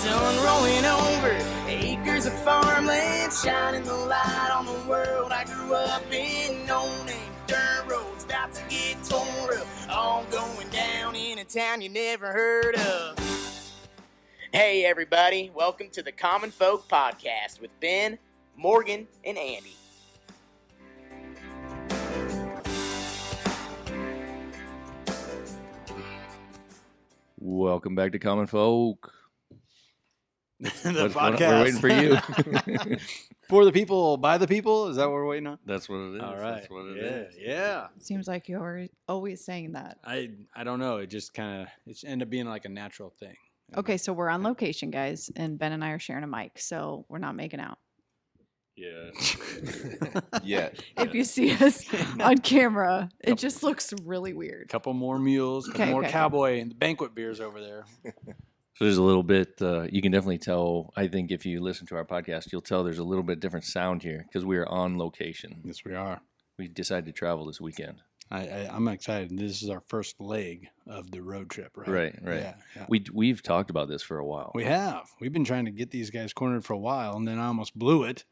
sun rolling over acres of farmland, shining the light on the world I grew up in. No name dirt roads about to get tore up, all going down in a town you never heard of. Hey everybody, welcome to the Common Folk Podcast with Ben, Morgan, and Andy. Welcome back to Common Folk. The podcast. We're waiting for you. For the people, by the people? Is that what we're waiting on? That's what it is. All right. That's what it is. Yeah. Seems like you're always saying that. I don't know. It just kind of, it's ended up being like a natural thing. Okay, so we're on location, guys, and Ben and I are sharing a mic, so we're not making out. Yeah. Yeah. If you see us on camera, it just looks really weird. Couple more mules, couple Okay, more okay. cowboy and the banquet beers over there. So there's a little bit, you can definitely tell, I think if you listen to our podcast, you'll tell there's a little bit different sound here because we are on location. Yes, we are. We decided to travel this weekend. I'm excited. This is our first leg of the road trip, right? Right. Yeah. We've talked about this for a while. We have. We've been trying to get these guys cornered for a while, and then I almost blew it,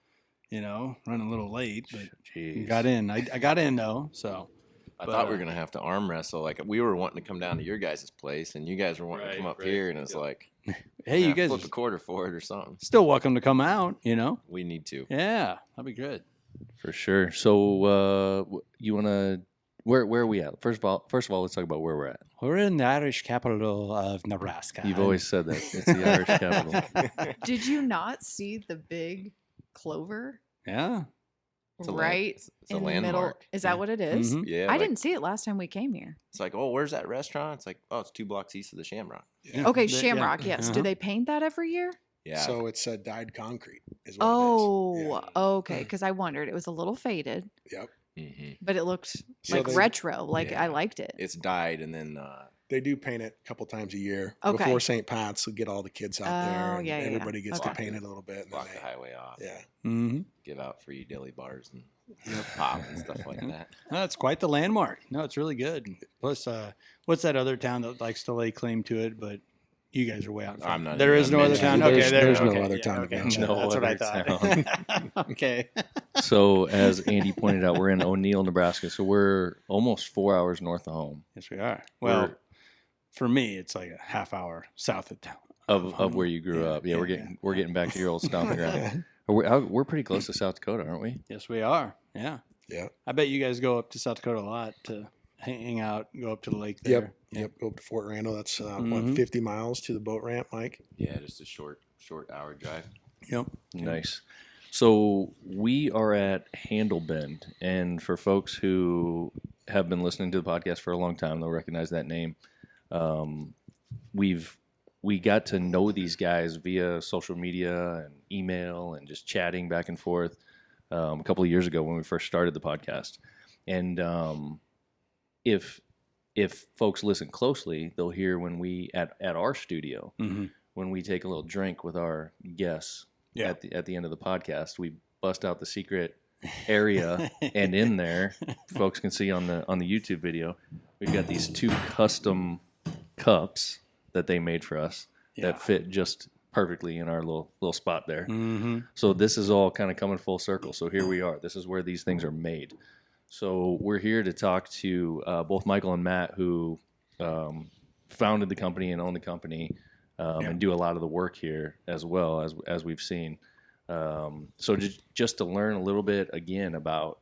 running a little late, but Jeez. got in. I got in, though, so. I thought we were going to have to arm wrestle. Like, we were wanting to come down to your guys' place, and you guys were wanting to come up here, and it's like, Hey, you guys flip are a quarter for it or something. still welcome to come out, We need to. Yeah, that'd be good. For sure. So you want to, where are we at? First of all, let's talk about where we're at. We're in the Irish capital of Nebraska. You've always said that. It's the Irish capital. Did you not see the big clover Yeah. It's a right it's a in the middle? landmark. Is that what it is? Mhm. Yeah. I didn't see it last time we came here. It's like, oh, where's that restaurant? It's like, oh, it's 2 blocks east of the Shamrock. Yeah. Okay, Yeah. Shamrock, yes. Uh-huh. Do they paint that every year? Yeah. So it's dyed concrete is what Oh, it is. okay, because I wondered. It was a little faded, Yeah. Yep. hmm but it looked So like they- retro. Like Yeah. I liked it. It's dyed, and then They do paint it a couple times a year. Okay. Before St. Pat's, we get all the kids out there. Oh, And yeah, yeah, yeah. everybody gets to Okay. paint it a little bit. And then block the highway off. yeah. Mm-hmm. Give out free dilly bars and pop and stuff like that. That's quite the landmark. No, it's really good. Plus, what's that other town that likes to lay claim to it? But you guys are way out in front. I'm not There even is gonna no other mention town. it. Okay, There's no okay, other yeah, town to okay. mention. No That's what I other thought. Okay. So as Andy pointed out, we're in O'Neill, Nebraska. So we're almost 4 hours north of home Yes, we are. Well, for me, it's like a half hour south of town. of where you grew Yeah, up. Yeah, yeah, we're getting back to your old stomping ground. We're pretty close to South Dakota, aren't we? Yes, we are. Yeah. Yeah. I bet you guys go up to South Dakota a lot to hang out, go up to the lake there. Yep. Go up to Fort Randall. That's Mhm. 50 miles to the boat ramp, Mike. Yeah, just a short hour drive. Yep. Nice. So we are at Handlebend, and for folks who have been listening to the podcast for a long time, they'll recognize that name. We got to know these guys via social media and email and just chatting back and forth a couple of years ago when we first started the podcast. And if folks listen closely, they'll hear when we at our studio Mm-hmm. when we take a little drink with our guests Yeah. at the end of the podcast, we bust out the secret area, and in there, folks can see on the YouTube video, we've got these 2 custom cups that they made for us that fit just perfectly in our little spot there. Mm-hmm. So this is all kind of coming full circle. So here we are. This is where these things are made. So we're here to talk to both Michael and Matt, who founded the company and own the company, and do a lot of the work here as well as we've seen. So just to learn a little bit again about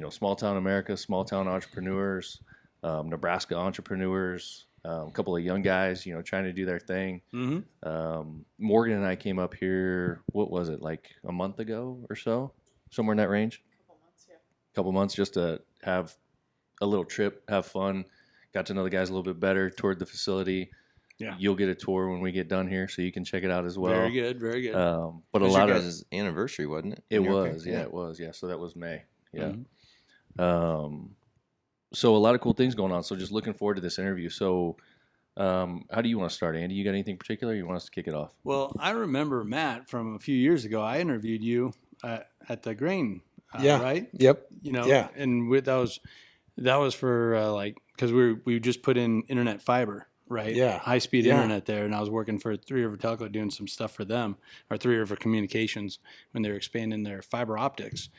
small town America, small town entrepreneurs, Nebraska entrepreneurs, a couple of young guys trying to do their thing. Mm-hmm. Morgan and I came up here. What was it, like a month ago or so, somewhere in that range? Couple months just to have a little trip, have fun, got to know the guys a little bit better, toured the facility. Yeah. You'll get a tour when we get done here, so you can check it out as well. Very good. Very good. But It was a lot your of guys' anniversary, wasn't it? it When you were was, here? yeah, it was, yeah. So that was May, yeah. Mhm. So a lot of cool things going on. So just looking forward to this interview. So, how do you want to start, Andy? You got anything particular? You want us to kick it off? Well, I remember, Matt, from a few years ago, I interviewed you at the grain, Yeah. right? Yep. Yeah. And that was for because we just put in internet fiber right? Yeah. High-speed Yeah. internet there. And I was working for Three River Telco doing some stuff for them, or Three River Communications, when they were expanding their fiber optics.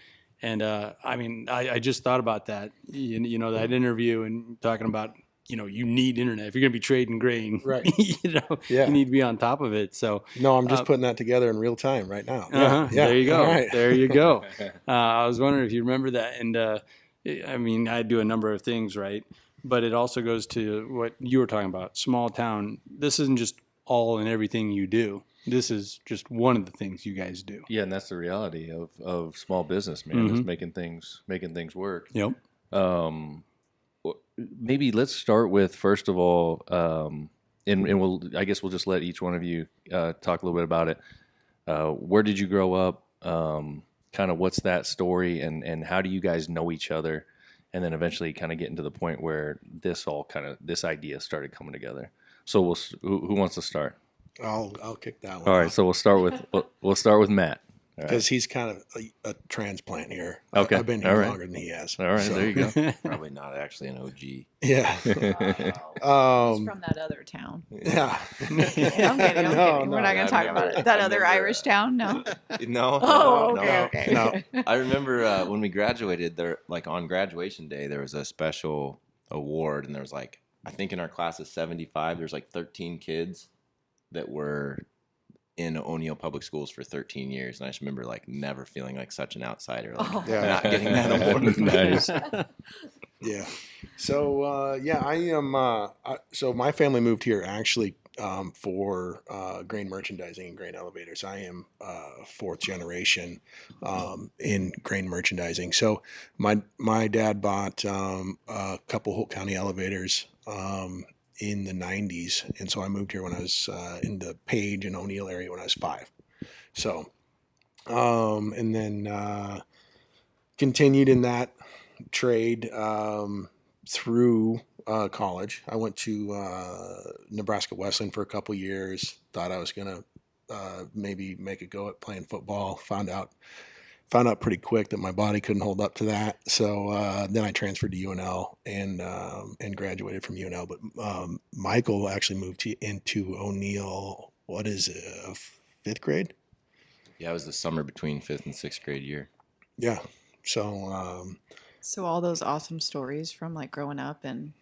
And I just thought about that, that interview and talking about, you need internet. If you're going to be trading grain, Right. Yeah. You need to be on top of it. So No, I'm just putting that together in real time right now. uh-huh. Yeah. There you go. All right. There you go. I was wondering if you remember that. And I do a number of things, right? But it also goes to what you were talking about, small town. This isn't just all and everything you do. This is just one of the things you guys do. Yeah, and that's the reality of small business, man. Is making things work. Yep. Maybe let's start with, first of all, and I guess we'll just let each one of you talk a little bit about it. Where did you grow up? Kind of what's that story, and how do you guys know each other? And then eventually kind of getting to the point where this idea started coming together. So who wants to start? I'll kick that one. All right, so we'll start with Matt. Because he's kind of a transplant here. Okay. I've been here All right. longer than he has. All right, so, there you go. Probably not actually an OG. Yeah. He's from that other town. Yeah. I'm kidding. I'm kidding. We're not going to talk about it. That other Irish town? No. No. Oh, no, okay. no. Okay. I remember when we graduated, there, like on graduation day, there was a special award, and there was like, I think in our class of 75, there's like 13 kids that were in O'Neill Public Schools for 13 years, and I just remember like never feeling like such an outsider, like Yeah. not getting that award. Nice. Yeah. So I am. So my family moved here actually for grain merchandising and grain elevators. I am fourth generation in grain merchandising. So my dad bought a couple Holt County elevators in the 90s, and so I moved here when I was in the Page and O'Neill area when I was 5. So, and then continued in that trade through college. I went to Nebraska Wesleyan for a couple years. Thought I was gonna maybe make a go at playing football. Found out pretty quick that my body couldn't hold up to that. So then I transferred to UNL and graduated from UNL. But Michael actually moved into O'Neill. What is it? 5th grade? Yeah, it was the summer between 5th and 6th grade year. Yeah. So So all those awesome stories from like growing up, and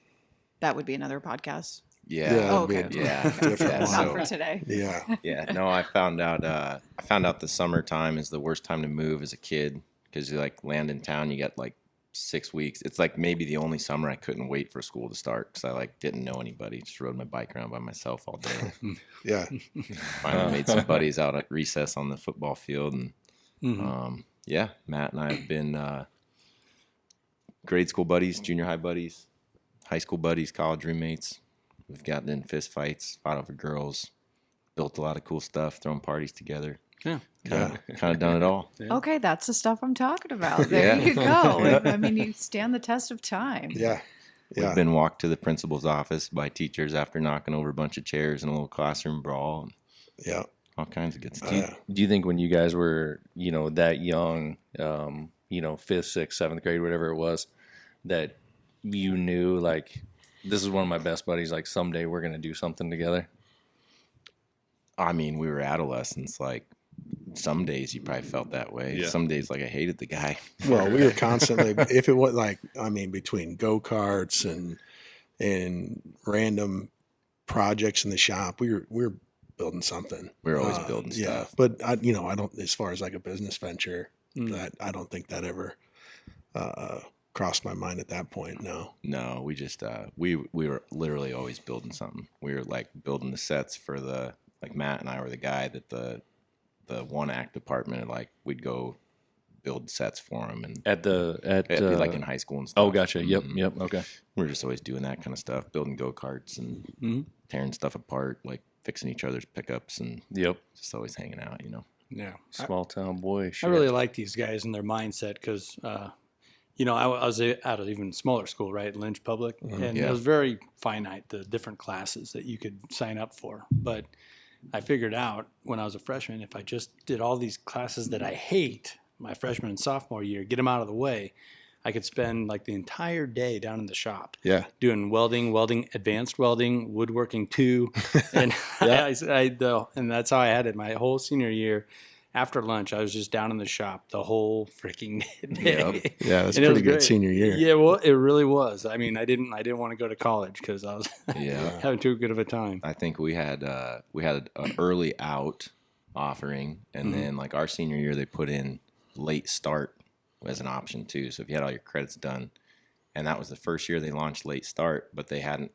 that would be another podcast. Yeah. Yeah, Oh, it'd okay. be a Yeah. different Yeah, one. Not so- for today. Yeah. Yeah, no, I found out the summertime is the worst time to move as a kid, because you like land in town, you get like 6 weeks. It's like maybe the only summer I couldn't wait for school to start, because I like didn't know anybody. Just rode my bike around by myself all day. Yeah. Finally made some buddies out at recess on the football field, and Mhm. yeah, Matt and I have been grade school buddies, junior high buddies, high school buddies, college roommates. We've gotten in fist fights, fought over girls, built a lot of cool stuff, thrown parties together. Yeah. Kind of done it all. Yeah. Okay, that's the stuff I'm talking about. There Yeah. you go. I mean, you stand the test of time. Yeah. Yeah. We've been walked to the principal's office by teachers after knocking over a bunch of chairs in a little classroom brawl, and Yeah. all kinds of good stuff. Do you think when you guys were, that young, 5th, 6th, 7th grade, whatever it was, that you knew like, this is one of my best buddies, like someday we're going to do something together? I mean, we were adolescents. Like, some days you probably felt that way. Yeah. Some days, like, I hated the guy. Well, we were constantly, if it was like, between go-karts and random projects in the shop, we were building something. We were always building Yeah. stuff. But I don't, as far as like a business venture, Mm. that I don't think that ever crossed my mind at that point. No. No, we just we were literally always building something. We were like building the sets for like Matt and I were the guy that the one act department, like we'd go build sets for them, and It'd be like in high school and stuff. Oh, gotcha. Yep. Mhm. Yep. Okay. We were just always doing that kind of stuff, building go-karts and Mhm. tearing stuff apart, like fixing each other's pickups, and Yep. just always hanging out, Yeah. Small town boy. I Shit. really like these guys and their mindset because, I was at an even smaller school, right, Lynch Public, and Yeah. it was very finite, the different classes that you could sign up for. But I figured out when I was a freshman, if I just did all these classes that I hate my freshman and sophomore year, get them out of the way, I could spend like the entire day down in the shop Yeah. doing welding, advanced welding, woodworking too. And and that's how I had it my whole senior year. After lunch, I was just down in the shop the whole freaking day. Yeah, that's And it was pretty good great. senior year. Yeah, well, it really was. I mean, I didn't want to go to college because I was Yeah. having too good of a time. I think we had an early out offering, and then like our senior year, they put in late start as an option too. So if you had all your credits done, and that was the first year they launched late start, but they hadn't.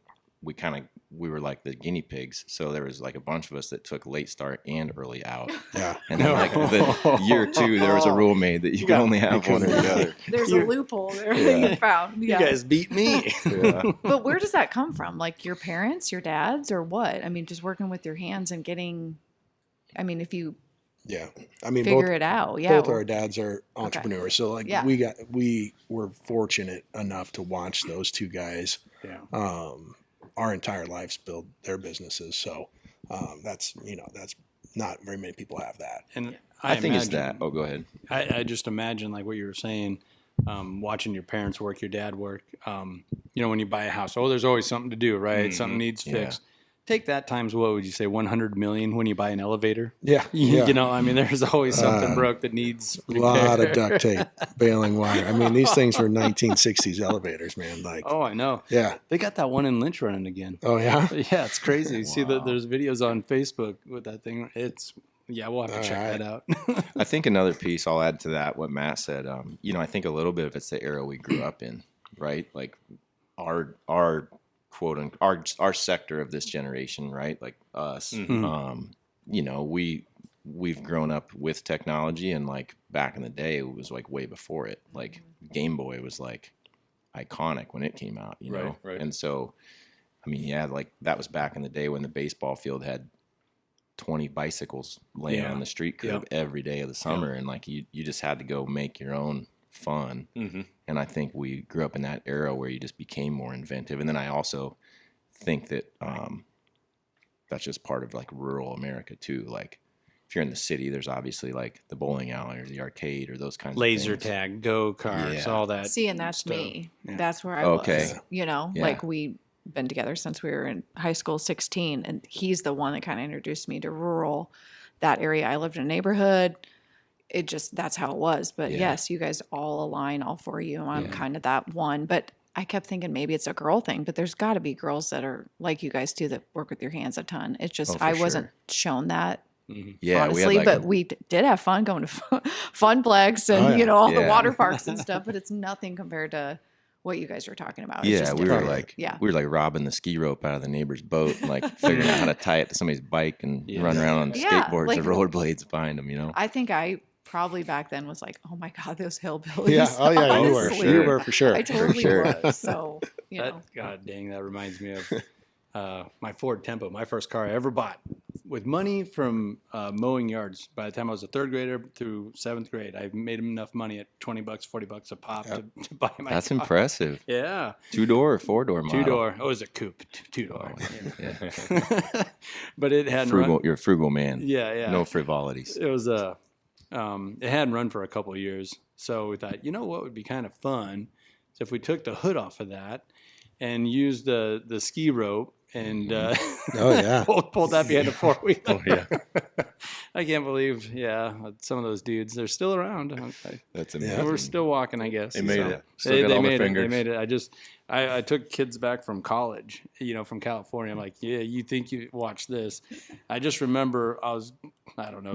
We were like the guinea pigs. So there was like a bunch of us that took late start and early out. Yeah. And then like the year 2, there was a rule made that you could only have one or the other. There's a loophole there that you found. You Yeah. guys beat me. Yeah. But where does that come from? Like your parents, your dads, or what? I mean, just working with your hands and getting, I mean, if you Yeah. I mean, figure both, it out. Yeah. both our dads are entrepreneurs. So like Yeah. we were fortunate enough to watch those two guys Yeah. our entire lives build their businesses. So that's not very many people have that. And I think it's imagine- that. Oh, go ahead. I just imagine like what you were saying, watching your parents work, your dad work. When you buy a house, there's always something to do, right? Something needs fixed. Take that times, what would you say, 100 million when you buy an elevator? Yeah. Yeah. I mean, there's always something broke that needs A repair. lot of duct tape, baling wire. I mean, these things were 1960s elevators, man. Like, Oh, I know. yeah. They got that one in Lynch running again. Oh, yeah. Yeah, it's crazy. See Wow. that there's videos on Facebook with that thing. We'll have to check that out. I think another piece I'll add to that, what Matt said, I think a little bit of it's the era we grew up in, right? Like our quote unquote, our sector of this generation, right? Like us, we've grown up with technology, and like back in the day, it was like way before it. Like Game Boy was like iconic when it came out, you know? Right. And so, I mean, yeah, like that was back in the day when the baseball field had 20 bicycles laying on the street curb every day of the summer, and like you just had to go make your own fun. And I think we grew up in that era where you just became more inventive. And then I also think that that's just part of like rural America too. Like if you're in the city, there's obviously like the bowling alley or the arcade or those kinds Laser of things. tag, go-karts, Yeah. all that. See, and that's stuff. me. Yeah. That's where I Okay. was. Yeah. Like we've been together since we were in high school, 16, and he's the one that kind of introduced me to rural, that area. I lived in a neighborhood. That's how it was. But Yeah. yes, you guys all align, all four of you. I'm kind of that one. But I kept thinking maybe it's a girl thing, but there's got to be girls that are like you guys do that work with your hands a ton. It's just, Oh, for I wasn't sure. shown that. Yeah, Honestly, we had like but we did have fun going to Funplex and all the water parks and stuff. But it's nothing compared to what you guys were talking about. It's yeah, just we were different. like robbing the ski rope out of the neighbor's boat, and like figuring out how to tie it to somebody's bike and run around on Yeah, skateboards like- or rollerblades behind them. You know, I think I probably back then was like, oh my God, those hillbillies. Yeah. Oh, yeah. You were. Honestly. You were for sure. I totally sure. was. So, God dang, that reminds me of my Ford Tempo, my first car I ever bought with money from mowing yards. By the time I was a third grader through seventh grade, I made enough money at $20, $40 a pop to buy my that's car. impressive. Yeah. 2-door or 4-door model? 2-door. Oh, it was a coupe. 2-door. Yeah. But it hadn't Frugal. run. You're a frugal man. Yeah. No frivolities. It was it hadn't run for a couple of years. So we thought, what would be kind of fun is if we took the hood off of that and used the ski rope and Oh, yeah. pulled that behind a four-wheeler. Oh, yeah. I can't believe, some of those dudes, they're still around. That's Yeah. amazing. We're still walking, I guess. They made So it. Still got all the made fingers. it. They made it. I took kids back from college, from California. I'm like, you think you watch this. I just remember I was,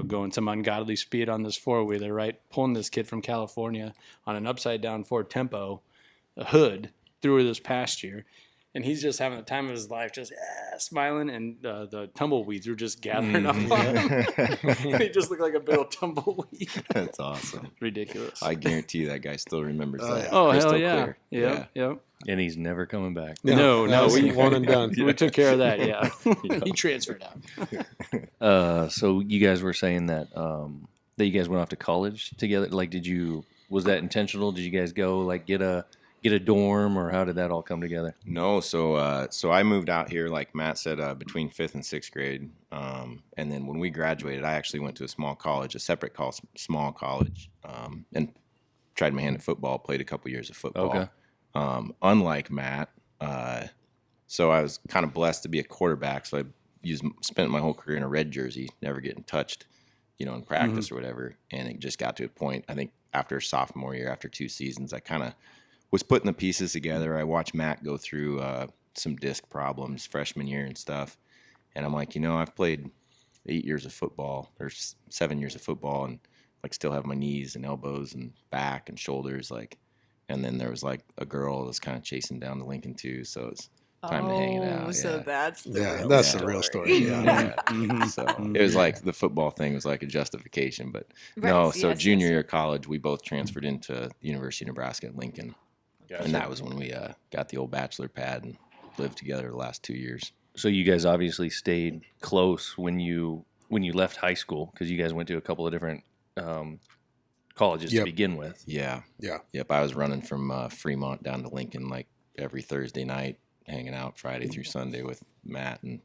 going some ungodly speed on this four-wheeler, right? Pulling this kid from California on an upside-down Ford Tempo, a hood, through this pasture. And he's just having the time of his life, just smiling, and the tumbleweeds were just gathering up on him. And he just looked like a big old tumbleweed. That's awesome. Ridiculous. I guarantee you that guy still remembers that. Oh, crystal hell yeah. clear. Yep. And he's never coming back. No, that was we- one and done. We took care of that, yeah. He transferred out. So you guys were saying that that you guys went off to college together. Like, was that intentional? Did you guys go like get a dorm, or how did that all come together? No, so I moved out here, like Matt said, between 5th and 6th grade, and then when we graduated, I actually went to a small college, a separate small college, and tried my hand at football, played a couple years of football. Okay. Unlike Matt, so I was kind of blessed to be a quarterback. So I spent my whole career in a red jersey, never getting touched, in practice or whatever. And it just got to a point, I think after sophomore year, after 2 seasons, I kind of was putting the pieces together. I watched Matt go through some disc problems freshman year and stuff. And I'm like, I've played 8 years of football or 7 years of football and like still have my knees and elbows and back and shoulders. And then there was like a girl that was kind of chasing down the Lincoln too. So it's time to hang it out. So Yeah. that's the real that's story. the real story. Yeah. So it was like the football thing was like a justification, but Right, no. So yes, junior yes. year of college, we both transferred into the University of Nebraska at Lincoln, and that was when we got the old bachelor pad and lived together the last 2 years. So you guys obviously stayed close when you left high school, because you guys went to a couple of different colleges to Yep. begin with. Yeah. Yeah. Yep. I was running from Fremont down to Lincoln like every Thursday night, hanging out Friday through Sunday with Matt and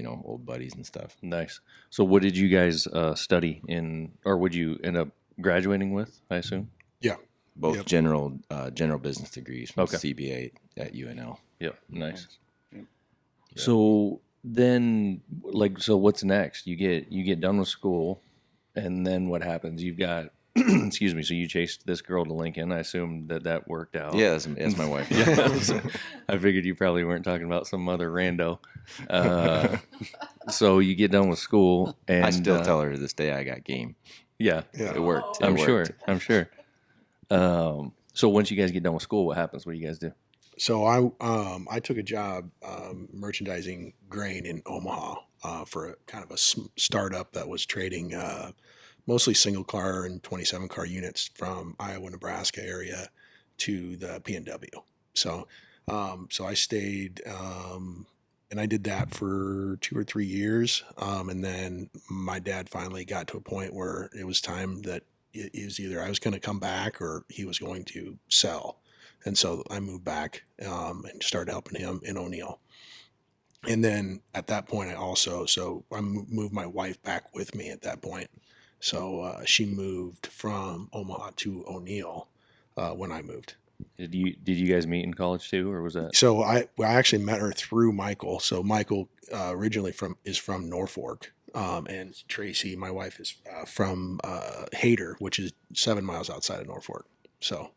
old buddies and stuff. Nice. So what did you guys study in, or would you end up graduating with, I assume? Both Yep. general business degrees from Okay. CBA at UNL. Yep. Nice. Yep. So then, so what's next? You get done with school, and then what happens? You've got, excuse me. So you chased this girl to Lincoln. I assume that worked out. Yeah, that's my wife. Yeah. So I figured you probably weren't talking about some other rando. So you get done with school, and I still tell her to this day I got game. yeah, Yeah. It worked. I'm It sure. worked. I'm sure. So once you guys get done with school, what happens? What do you guys do? So I took a job merchandising grain in Omaha for a kind of a startup that was trading mostly single car and 27 car units from Iowa, Nebraska area to the PNW. So I stayed and I did that for 2 or 3 years, and then my dad finally got to a point where it was time that it was either I was going to come back or he was going to sell. And so I moved back and started helping him in O'Neill. And then at that point, I moved my wife back with me at that point. So she moved from Omaha to O'Neill when I moved. Did you guys meet in college too, or was that? So I actually met her through Michael. So Michael originally is from Norfolk. And Tracy, my wife, is from Hayter, which is 7 miles outside of Norfolk. So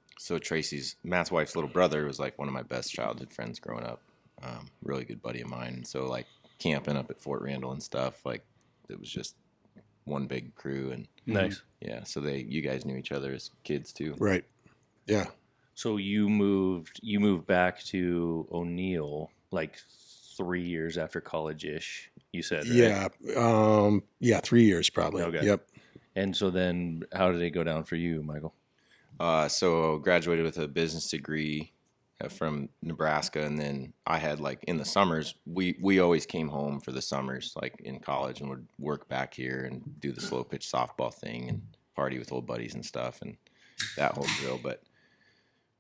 Matt's wife's little brother was like one of my best childhood friends growing up. Really good buddy of mine. So like camping up at Fort Randall and stuff, like it was just one big crew. And Nice. yeah, so you guys knew each other as kids too. right, yeah. So you moved back to O'Neill like 3 years after college-ish, you said, right? Yeah, 3 years probably. Okay. Yep. And so then how did it go down for you, Michael? So graduated with a business degree from Nebraska, and then I had like in the summers, we always came home for the summers, like in college, and would work back here and do the slow pitch softball thing and party with old buddies and stuff and that whole drill. But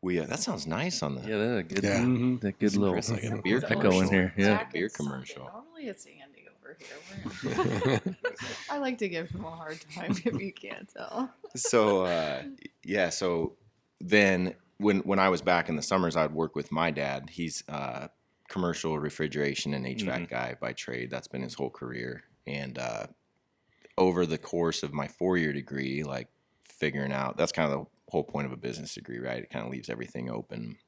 that sounds nice on the Yeah, that's a good, Yeah. that good little Chris, like a beer echo commercial. in here. Yeah. Jack beer and Sunday. commercial. Normally it's Andy over here. I like to give him a hard time if you can't tell. So so then when I was back in the summers, I'd work with my dad. He's commercial refrigeration and HVAC guy by trade. That's been his whole career. And over the course of my 4-year degree, like figuring out, that's kind of the whole point of a business degree, right? It kind of leaves everything open.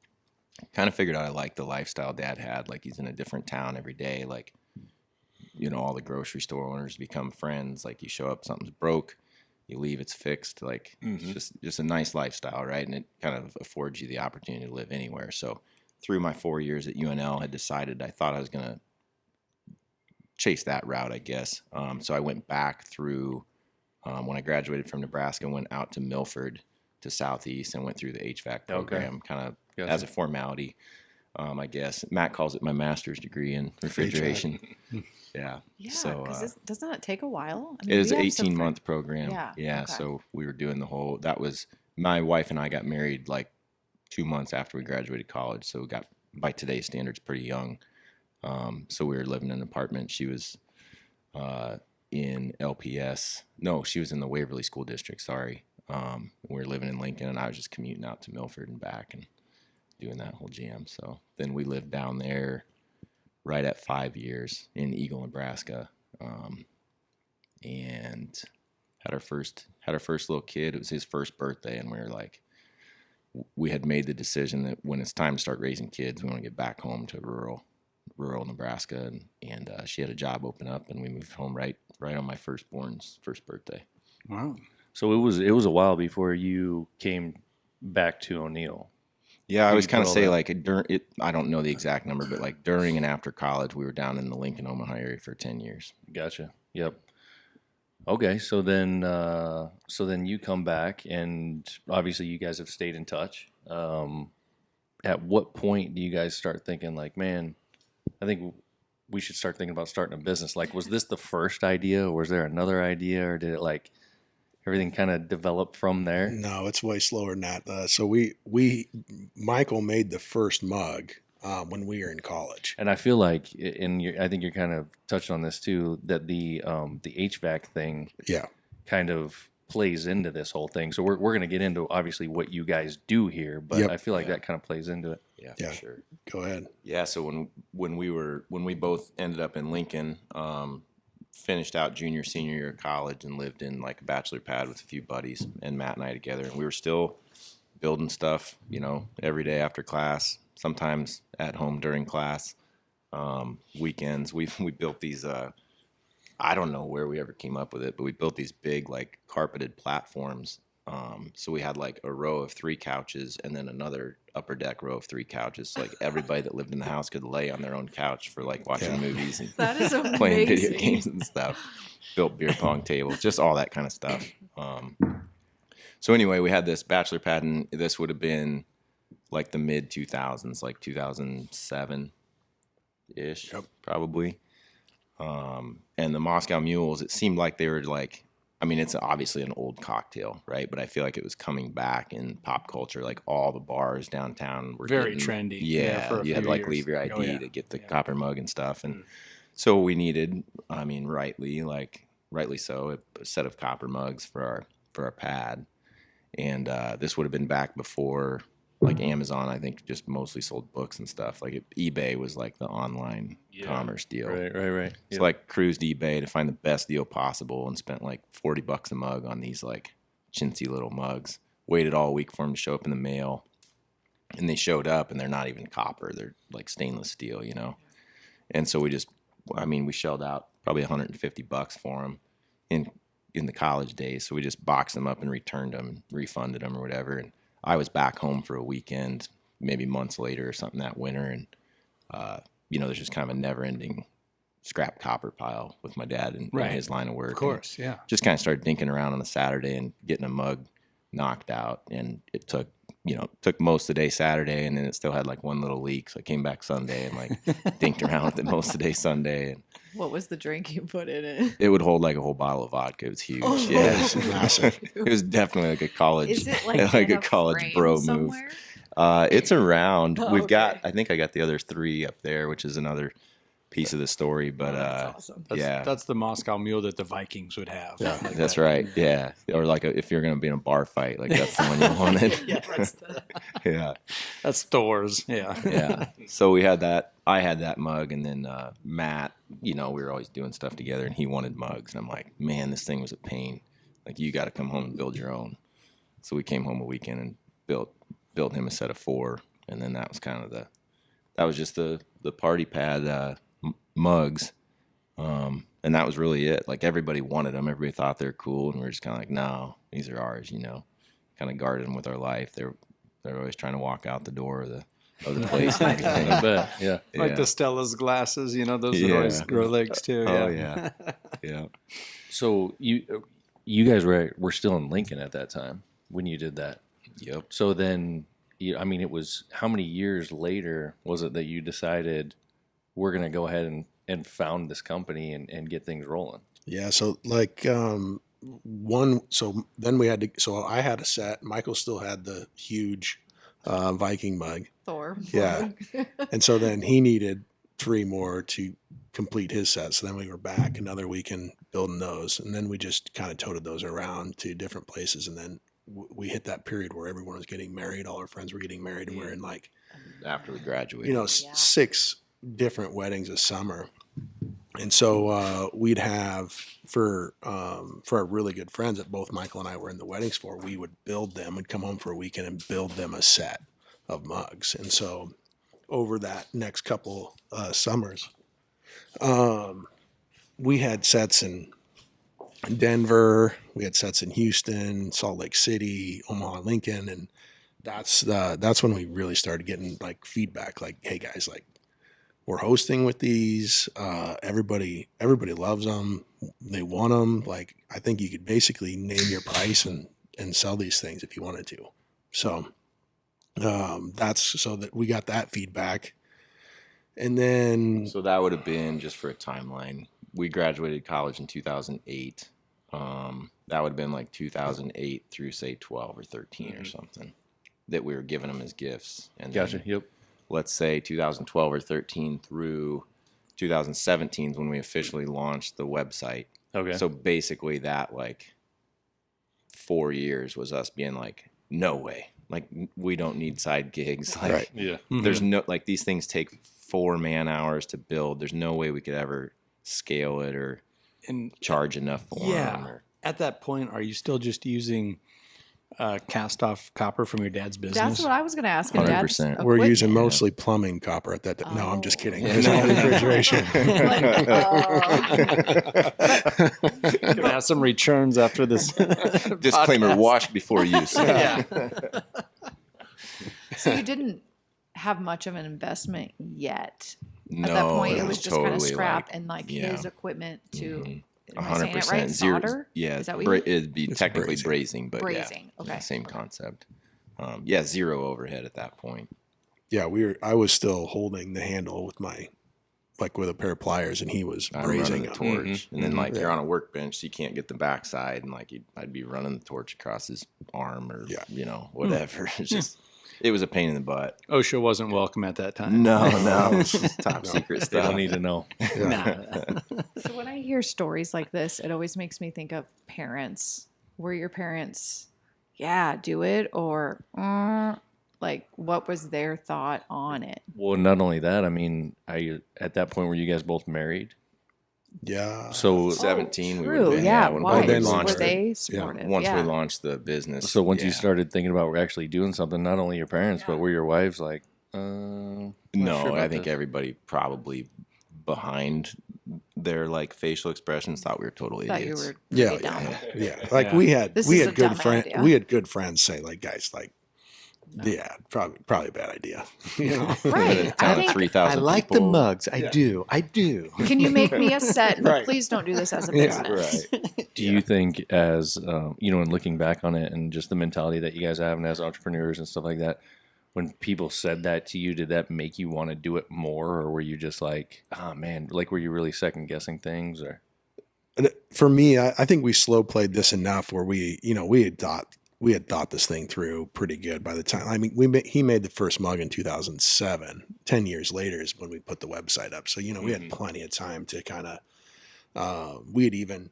Kind of figured out I liked the lifestyle Dad had. Like he's in a different town every day. Like, all the grocery store owners become friends. Like you show up, something's broke, you leave, it's fixed. Like it's just a nice lifestyle, right? And it kind of affords you the opportunity to live anywhere. So through my 4 years at UNL, I decided I thought I was going to chase that route, I guess. So I went back through when I graduated from Nebraska, went out to Milford to Southeast and went through the HVAC program kind of as a formality, I guess. Matt calls it my master's degree in refrigeration. Yeah. Yeah, So because doesn't that take a while? I mean, it is we an have some 18-month program. Yeah, okay. So we were doing that was, my wife and I got married like 2 months after we graduated college. So we got, by today's standards, pretty young. So we were living in an apartment. She was in LPS. No, she was in the Waverly School District, sorry. We were living in Lincoln, and I was just commuting out to Milford and back and doing that whole jam. So then we lived down there right at 5 years in Eagle, Nebraska, and had our first little kid. It was his first birthday, and we had made the decision that when it's time to start raising kids, we want to get back home to rural Nebraska, and she had a job open up, and we moved home right on my firstborn's first birthday. Wow. So it was a while before you came back to O'Neill. Yeah, I You was kind of put say all like during it. I don't know the exact number, but like during and after college, we were down in the Lincoln, Omaha area for 10 years. Gotcha. Yep. Okay, so then you come back, and obviously you guys have stayed in touch. At what point do you guys start thinking like, man, I think we should start thinking about starting a business? Like, was this the first idea, or was there another idea, or did it like everything kind of develop from there? No, it's way slower than that. So Michael made the first mug when we were in college. And I feel like, I think you're kind of touching on this too, that the HVAC thing, Yeah. kind of plays into this whole thing. So we're going to get into obviously what you guys do here, but Yep. I feel like that kind of plays into it. Yeah, Yeah. for sure. Go ahead. Yeah, so when we both ended up in Lincoln, finished out junior, senior year of college, and lived in like a bachelor pad with a few buddies, and Matt and I together, and we were still building stuff, every day after class, sometimes at home during class, weekends. We built these. I don't know where we ever came up with it, but we built these big like carpeted platforms. So we had like a row of 3 couches and then another upper deck row of 3 couches. So like everybody that lived in the house could lay on their own couch for like watching movies and That is amazing. playing video games and stuff. Built beer pong tables, just all that kind of stuff. So anyway, we had this bachelor pad, and this would have been like the mid 2000s, like 2007 ish, probably. And the Moscow Mules, it seemed like they were like, I mean, it's obviously an old cocktail, right? But I feel like it was coming back in pop culture. Like all the bars downtown were Very getting, trendy. Yeah, for a you had few like years. leave your ID Oh, yeah. to get the copper mug and stuff. And so we needed, I mean, rightly so, a set of copper mugs for our pad. And this would have been back before like Amazon, I think, just mostly sold books and stuff. Like eBay was like the online commerce deal. Right. So like cruised eBay to find the best deal possible and spent like $40 a mug on these like chintzy little mugs. Waited all week for them to show up in the mail, and they showed up, and they're not even copper. They're like stainless steel, And so we shelled out probably $150 for them in the college days. So we just boxed them up and returned them, refunded them or whatever. And I was back home for a weekend, maybe months later or something that winter. And, there's just kind of a never ending scrap copper pile with my dad and his line of work. Of course, yeah. Just kind of started dinking around on a Saturday and getting a mug knocked out. And it took most of the day Saturday, and then it still had like one little leak. So I came back Sunday and like dinked around with it most of the day Sunday. And What was the drink you put in it? it would hold like a whole bottle of vodka. It was huge. Oh. Yeah, it was massive. It was definitely like a college, Is it like in a college frame bro somewhere? move. It's around. Oh, We've got, okay. I think I got the other 3 up there, which is another piece of the story. But That's awesome. That's the Moscow Mule that the Vikings would have. Yeah. that's right. Yeah, or like if you're going to be in a bar fight, like that's the one you wanted. Yeah. That's Thor's. Yeah. Yeah. So we had that. I had that mug, and then Matt, we were always doing stuff together, and he wanted mugs, and I'm like, man, this thing was a pain. Like, you got to come home and build your own. So we came home a weekend and built him a set of 4, and then that was kind of the party pad mugs, and that was really it. Like everybody wanted them, everybody thought they're cool, and we were just kind of like, no, these are ours. Kind of guarded them with our life. They're always trying to walk out the door of the place. And everything. I bet. Yeah. Like the Stella's glasses, those would always grow legs too. Oh Yeah. yeah. So you guys were still in Lincoln at that time when you did that. Yep. So then, it was how many years later was it that you decided we're going to go ahead and found this company and get things rolling? Yeah. So like then I had a set. Michael still had the huge Viking mug. Thor. Yeah. And so then he needed 3 more to complete his set. So then we were back another weekend building those. And then we just kind of toted those around to different places. And then we hit that period where everyone was getting married. All our friends were getting married, and we're in like, After we graduated. you know, Yeah. 6 different weddings a summer. And so we'd have for our really good friends that both Michael and I were in the weddings for, we would build them. We'd come home for a weekend and build them a set of mugs. And so over that next couple summers, we had sets in Denver, we had sets in Houston, Salt Lake City, Omaha, Lincoln, and that's when we really started getting like feedback, like, hey guys, like, we're hosting with these. Everybody loves them. They want them. Like, I think you could basically name your price and sell these things if you wanted to. So that's so that we got that feedback. And then So that would have been, just for a timeline, we graduated college in 2008. That would have been like 2008 through say 12 or 13 or something that we were giving them as gifts. And Gotcha. then, Yep. let's say 2012 or 13 through 2017 is when we officially launched the website. Okay. So basically that like 4 years was us being like, no way. Like, we don't need side gigs. Like, Right. yeah. there's no, like, these things take 4 man hours to build. There's no way we could ever scale it or And charge enough for them. Or, at that point, are you still just using cast off copper from your dad's business? That's what I was going to ask. Your dad's 100%. we're using equipment. mostly plumbing copper at that time. No, I'm just Oh. kidding. Yeah. There's no refrigeration. Gonna have some returns after this. disclaimer, podcast. wash before use. Yeah. So you didn't have much of an investment yet. No, At that point, it was just kind of totally scrap like, and like yeah. his equipment to. Mhm. Am I saying it right? 100% zero. Solder? Yeah, Is that what you mean? it'd be It's technically brazing. brazing, but Brazing. yeah, Okay. same concept. Yeah, zero overhead at that point. Yeah, I was still holding the handle with with a pair of pliers, and he was I'm running brazing the them. torch, and then like Yeah. you're on a workbench, so you can't get the backside, and like I'd be running the torch across his arm or Yeah. whatever. It's just it was a pain in the butt. OSHA wasn't welcome at that time. No, it's top secret They stuff. don't need to know. Yeah. So when I hear stories like this, it always makes me think of parents. Were your parents, yeah, do it, or like what was their thought on it? Well, not only that, I mean, at that point, were you guys both married? Yeah. So 17, we True, would have been. yeah. When By Wives, then we were launched they supportive? once yeah. we launched the business. So once you yeah. started thinking about we're actually doing something, not only your parents, but were your wives like, No, sure about I think this. everybody probably behind their like facial expressions thought we were totally Thought you idiots. were Yeah, really dumb. yeah. Like Yeah. we had This is a good dumb friends. idea. We had good friends say, like, guys, like, yeah, probably a bad idea. You know? Right. Town I of think. 3,000 people. mugs. I do. Can you make me a set? But Right. please don't do this as a Yeah. business. do you think as, in looking back on it and just the mentality that you guys have and as entrepreneurs and stuff like that, when people said that to you, did that make you want to do it more? Or were you just like, oh man, like were you really second guessing things or? And for me, I think we slow played this enough where we had thought this thing through pretty good by the time. I mean, he made the first mug in 2007. 10 years later is when we put the website up. So we had plenty of time to kind of. We had even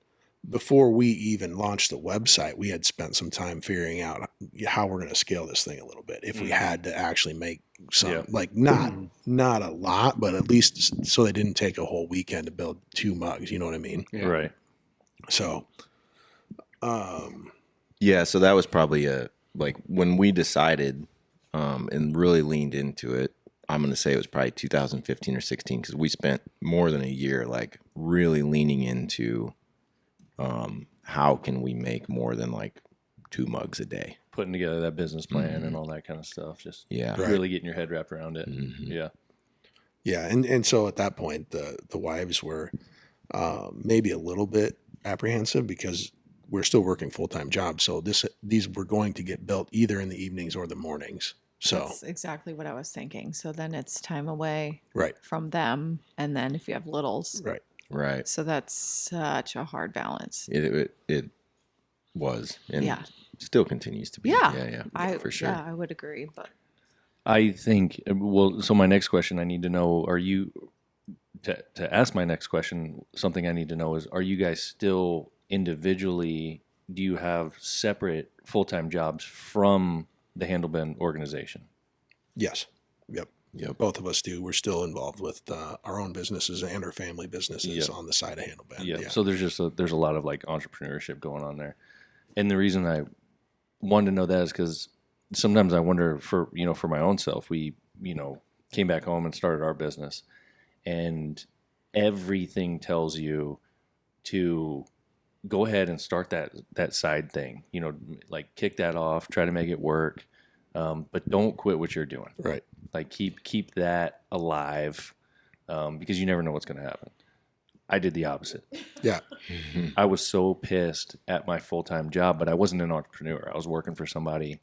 before we even launched the website, we had spent some time figuring out how we're going to scale this thing a little bit. If we had to actually make some, Yeah. like not a lot, but at least so they didn't take a whole weekend to build 2 mugs. You know what I mean? Yeah. Right. So, Yeah, so that was probably like when we decided and really leaned into it. I'm going to say it was probably 2015 or 16 because we spent more than a year like really leaning into how can we make more than like 2 mugs a day. Putting together that business plan and all that kind of stuff. Just Yeah. Right. really getting your head wrapped around it. Mhm. Yeah. yeah. And so at that point, the wives were maybe a little bit apprehensive because we're still working full-time jobs. So these were going to get built either in the evenings or the mornings. So, That's exactly what I was thinking. So then it's time away right, from them, and then if you have littles, right. Right. so that's such a hard balance. It was and Yeah. still continues to be. Yeah. Yeah, for sure. Yeah, I would agree. But I think, well, so my next question I need to know, are you, to ask my next question, something I need to know is, are you guys still individually do you have separate full-time jobs from the Handlebend organization? Yes. Yep. Yep. Both of us do. We're still involved with our own businesses and our family businesses Yep. on the side of Handlebend. Yeah. So there's a lot of like entrepreneurship going on there. And the reason I wanted to know that is because sometimes I wonder for my own self, we, came back home and started our business, and everything tells you to go ahead and start that side thing, like kick that off, try to make it work. But don't quit what you're doing. Right. Like keep that alive, because you never know what's going to happen. I did the opposite. Yeah. I was so pissed at my full-time job, but I wasn't an entrepreneur. I was working for somebody.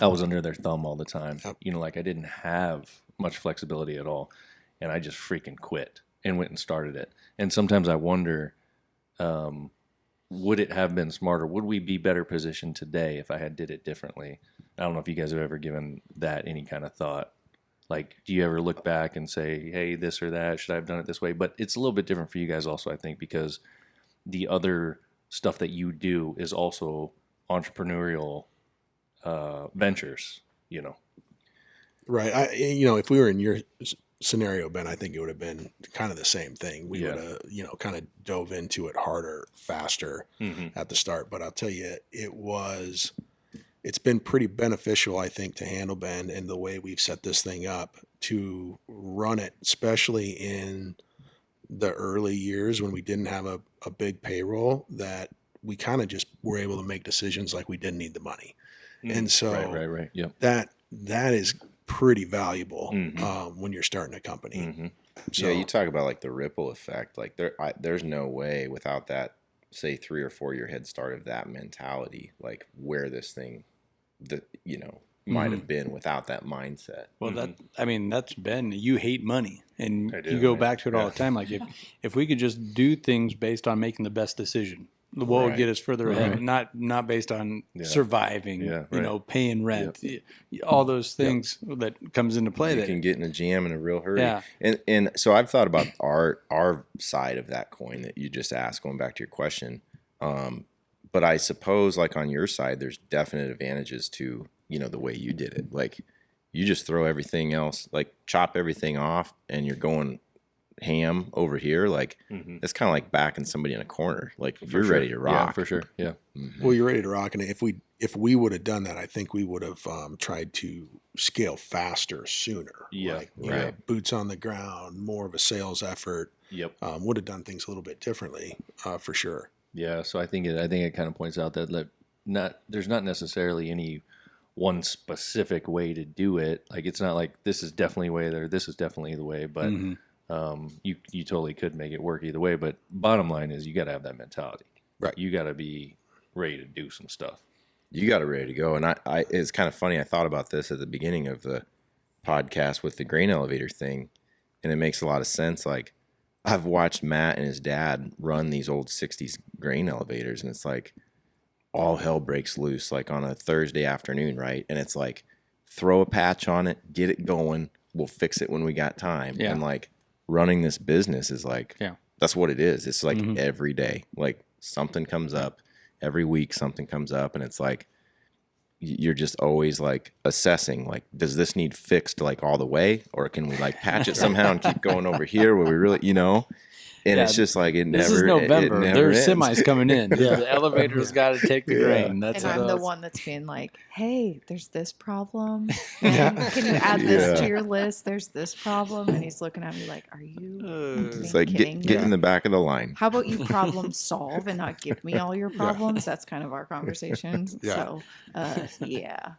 I was under their thumb all the time. Yep. Like I didn't have much flexibility at all. And I just freaking quit and went and started it. And sometimes I wonder, would it have been smarter? Would we be better positioned today if I had did it differently? I don't know if you guys have ever given that any kind of thought. Like, do you ever look back and say, hey, this or that, should I have done it this way? But it's a little bit different for you guys also, I think, because the other stuff that you do is also entrepreneurial ventures, Right. If we were in your scenario, Ben, I think it would have been kind of the same thing. We Yeah. would have, kind of dove into it harder, faster at the start. But I'll tell you, it's been pretty beneficial, I think, to Handlebend and the way we've set this thing up to run it, especially in the early years when we didn't have a big payroll, that we kind of just were able to make decisions like we didn't need the money. And so right. Yep. that is pretty valuable Mhm. when you're starting a company. Mm-hmm. So, Yeah, you talk about like the ripple effect. Like there's no way without that, say 3 or 4 year head start of that mentality, like where this thing, might have been without that mindset. Well, that's Ben. You hate money, and I do, you go man. back to it all Yeah. the time. Like if we could just do things based on making the best decision, what would Right. get us further ahead? Not based on Yeah. surviving. Yeah, right. Paying rent, all those things that comes into play. You That can get in a jam in a real hurry. Yeah. And so I've thought about our side of that coin that you just asked, going back to your question. But I suppose like on your side, there's definite advantages to, the way you did it. Like you just throw everything else, like chop everything off and you're going ham over here. Like it's kind of like backing somebody in a corner. Like you're ready to rock. Yeah, for sure. Yeah. well, you're ready to rock. And if we would have done that, I think we would have tried to scale faster sooner. Yeah, Like, right. boots on the ground, more of a sales effort. Yep. Would have done things a little bit differently, for sure. Yeah. So I think it kind of points out that there's not necessarily any one specific way to do it. Like it's not like this is definitely the way or this is definitely the way, but you totally could make it work either way. But bottom line is you got to have that mentality. Right. You got to be ready to do some stuff. You got it ready to go. And I it's kind of funny. I thought about this at the beginning of the podcast with the grain elevator thing, and it makes a lot of sense. Like I've watched Matt and his dad run these old 60s grain elevators, and it's like all hell breaks loose like on a Thursday afternoon, right? And it's like throw a patch on it, get it going. We'll fix it when we got time. Yeah. And like running this business is like, that's what it is. It's like every day, like something comes up every week, something comes up, and it's like, you're just always like assessing, like, does this need fixed like all the way, or can we like patch it somehow and keep going over here where we really, and it's just like, this is November. There's ends. semis coming in. The elevator's got to take the grain. That's And I'm what the one that's being like, hey, there's this problem. Can you add this to your list? There's this problem. And he's looking at me like, are you It's like kidding get me? in the back of the line. How about you problem solve and not give me all your problems? That's kind of our conversations. Yeah. So, yeah.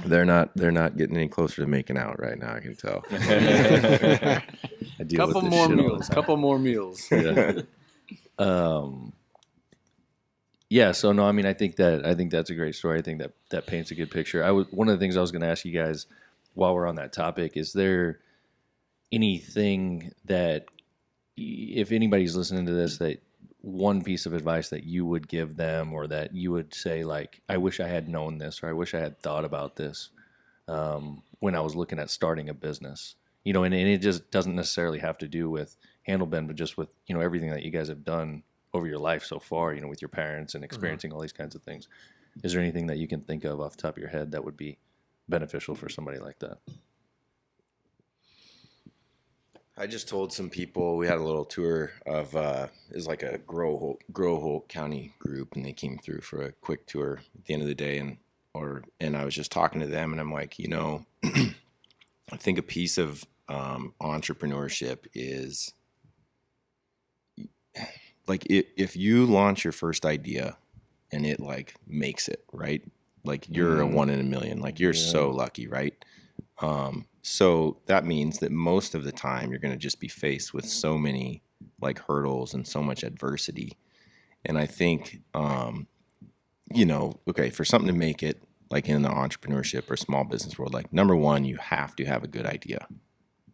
They're not getting any closer to making out right now, I can tell. I deal with this shit all the time. Couple more meals. Yeah. Yeah. So no, I mean, I think that's a great story. I think that paints a good picture. One of the things I was going to ask you guys while we're on that topic, is there anything that, if anybody's listening to this, that one piece of advice that you would give them, or that you would say like, I wish I had known this, or I wish I had thought about this when I was looking at starting a business, and it just doesn't necessarily have to do with Handlebend, but just with, everything that you guys have done over your life so far, you know, with your parents and experiencing all these kinds of things. Is there anything that you can think of off the top of your head that would be beneficial for somebody like that? I just told some people, we had a little tour of it was like a Grow County group, and they came through for a quick tour at the end of the day, and I was just talking to them, and I'm like, you know, I think a piece of entrepreneurship is like if you launch your first idea and it like makes it, right? Like you're a 1 in a million, like you're so lucky, right? So that means that most of the time you're going to just be faced with so many like hurdles and so much adversity. And I think, you know, okay, for something to make it like in the entrepreneurship or small business world, like number one, you have to have a good idea,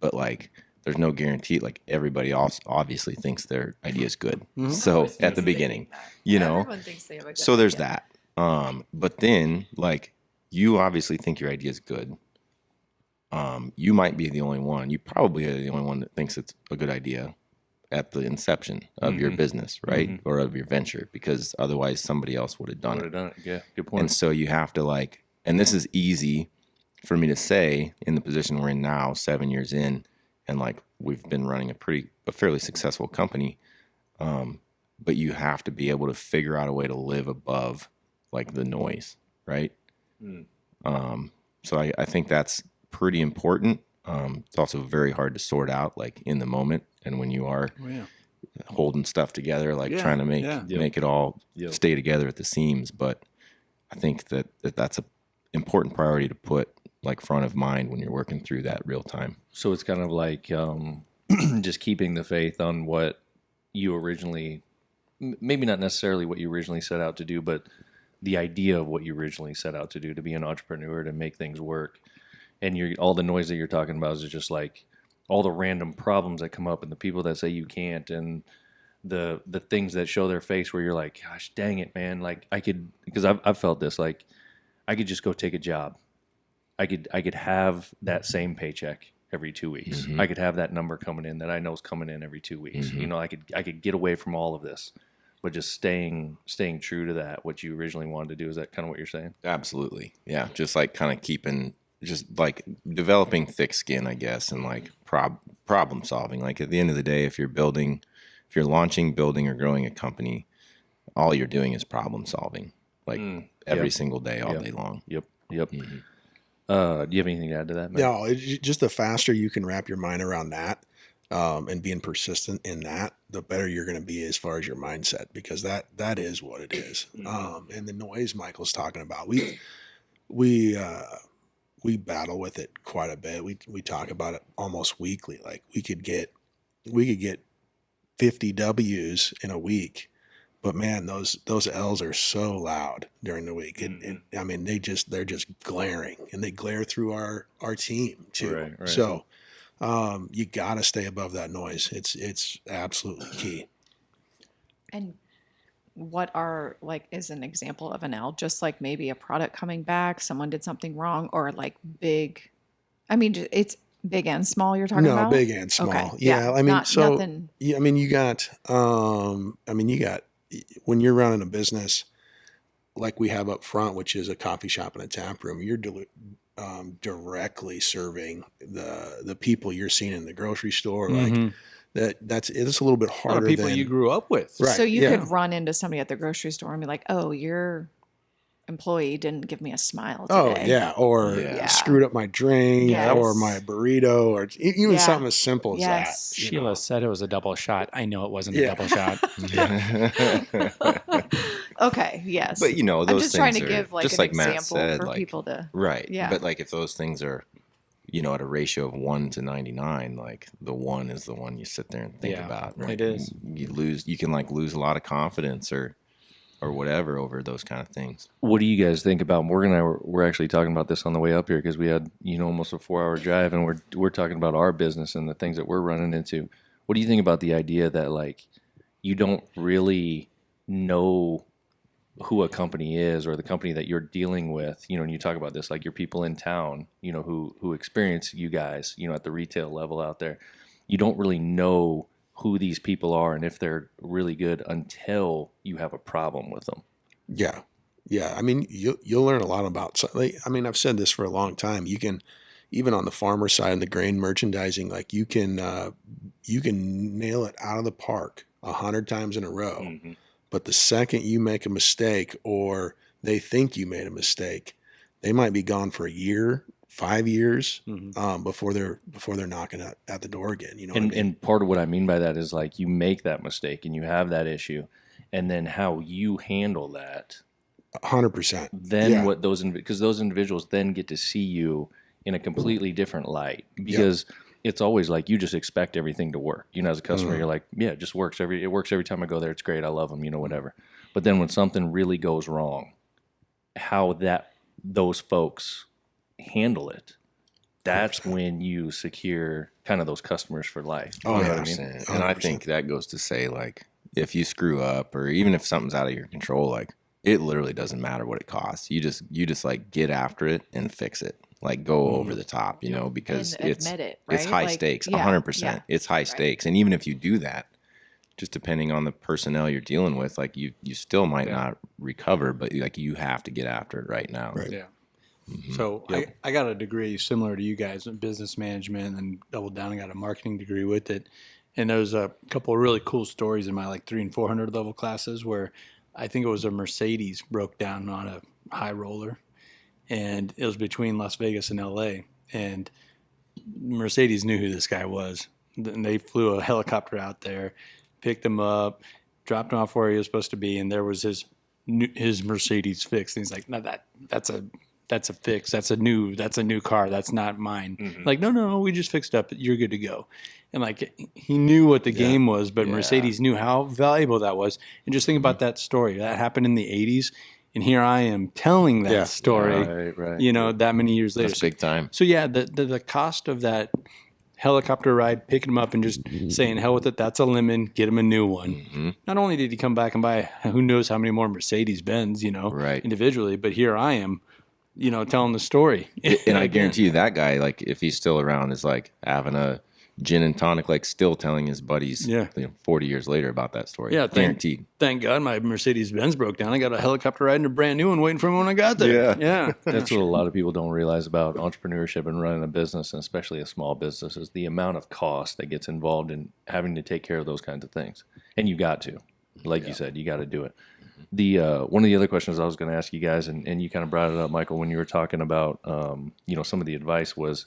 but like there's no guarantee. Like everybody else obviously thinks their idea is good. So at the beginning, you know, Everyone thinks they have a good so there's idea. that. But then like you obviously think your idea is good. You might be the only one. You probably are the only one that thinks it's a good idea at the inception of your business, right? Or of your venture, because otherwise somebody else would have done it. Yeah, good point. And so you have to like, and this is easy for me to say in the position we're in now, 7 years in, and like we've been running a fairly successful company. But you have to be able to figure out a way to live above like the noise, right? So I think that's pretty important. It's also very hard to sort out like in the moment and when you are holding stuff together, like trying to make it all stay together at the seams. But I think that's a important priority to put like front of mind when you're working through that real time. So it's kind of like just keeping the faith on what you originally, maybe not necessarily what you originally set out to do, but the idea of what you originally set out to do, to be an entrepreneur, to make things work. And all the noise that you're talking about is just like all the random problems that come up and the people that say you can't and the things that show their face where you're like, gosh, dang it, man. Like because I've felt this, like I could just go take a job. I could have that same paycheck every 2 weeks. I could have that number coming in that I know is coming in every 2 weeks. You know, I could get away from all of this, but just staying true to that, what you originally wanted to do. Is that kind of what you're saying? Absolutely. Yeah. Just like kind of just like developing thick skin, I guess, and like problem solving. Like at the end of the day, if you're launching, building, or growing a company, all you're doing is problem solving, like every single day, all day long. Yep. Do you have anything to add to that, Matt? No, just the faster you can wrap your mind around that and being persistent in that, the better you're going to be as far as your mindset, because that is what it is. And the noise Michael's talking about, we battle with it quite a bit. We talk about it almost weekly. Like we could get 50 W's in a week, but man, those L's are so loud during the week. I mean, they're just glaring, and they glare through our team too. Right. So you got to stay above that noise. It's absolutely key. And what are, like, is an example of an L? Just like maybe a product coming back, someone did something wrong, or like big, I mean, it's big and small you're talking about? No, big and small. Okay. Yeah. I mean, nothing. Yeah, I mean, you got, when you're running a business like we have up front, which is a coffee shop and a tap room, you're directly serving the people you're seeing in the grocery store. Like it's a little bit harder people than you grew up with. Right. So you could run into somebody at the grocery store and be like, oh, your employee didn't give me a smile today. Oh, yeah. Or screwed up my drink or my burrito, or even something as simple as that. Sheila said it was a double shot. I know it wasn't a double shot. Okay, yes. But those I'm just things trying to are, give like just an like Matt example said, for like, people to. Right. Yeah. But like if those things are, at a ratio of 1 to 99, like the 1 is the one you sit there and think about. Right? It is. You can like lose a lot of confidence or whatever over those kind of things. What do you guys think about? Morgan and I were actually talking about this on the way up here, because we had almost a 4-hour drive, and we're talking about our business and the things that we're running into. What do you think about the idea that like you don't really know who a company is, or the company that you're dealing with? And you talk about this, like your people in town, who experience you guys, at the retail level out there, you don't really know who these people are and if they're really good until you have a problem with them. Yeah. Yeah. I mean, you'll learn a lot about, I mean, I've said this for a long time. You can, even on the farmer side and the grain merchandising, like you can nail it out of the park 100 times in a row. Mm-hmm. But the second you make a mistake or they think you made a mistake, they might be gone for a year, 5 years, before they're knocking at the door again. You know what I mean? And part of what I mean by that is like you make that mistake and you have that issue, and then how you handle that. 100%. Then Yeah. what because those individuals then get to see you in a completely different light, because it's always like you just expect everything to work. You know, as a customer, you're like, yeah, it just works it works every time I go there. It's great. I love them, you know, whatever. But then when something really goes wrong, how those folks handle it, that's 100%. When you secure kind of those customers for life. Oh, You know yeah. what I mean? And I think that goes to say, like, if you screw up or even if something's out of your control, like, it literally doesn't matter what it costs. You just like get after it and fix it. Like go over the top, you know, because And it's admit it, right? it's high Like, stakes, yeah, 100%. yeah. It's high stakes. And even if you do that, just depending on the personnel you're dealing with, like you still might not recover, but like you have to get after it right now. Right. Yeah. So I got a degree similar to you guys in business management and doubled down and got a marketing degree with it. And there's a couple of really cool stories in my like 300 and 400 level classes where I think it was a Mercedes broke down on a high roller, and it was between Las Vegas and LA. And Mercedes knew who this guy was. And they flew a helicopter out there, picked him up, dropped him off where he was supposed to be, and there was his Mercedes fixed. And he's like, "No, that's a fix. That's a new car. That's not mine." Mm-hmm. Like, no, we just fixed it up. You're good to go. And like he knew what the game was, but Mercedes knew how valuable that was. And just think about that story. That happened in the 80s. And here I am telling that story, Right. you know, that many years later. That's big time. So yeah, the cost of that helicopter ride, picking him up and just saying, hell with it, that's a lemon, get him a new one. Not only did he come back and buy who knows how many more Mercedes-Benz, you know, individually, but here I am, you know, telling the story. And I guarantee you that guy, like if he's still around, is like having a gin and tonic, like still telling his buddies 40 years later about that story. Yeah, guaranteed. Thank God my Mercedes-Benz broke down. I got a helicopter ride and a brand new one waiting for me when I got there. Yeah. That's what a lot of people don't realize about entrepreneurship and running a business, and especially a small business, is the amount of cost that gets involved in having to take care of those kinds of things. And you got to, like you said, you got to do it. The one of the other questions I was going to ask you guys, and you kind of brought it up, Michael, when you were talking about you know, some of the advice, was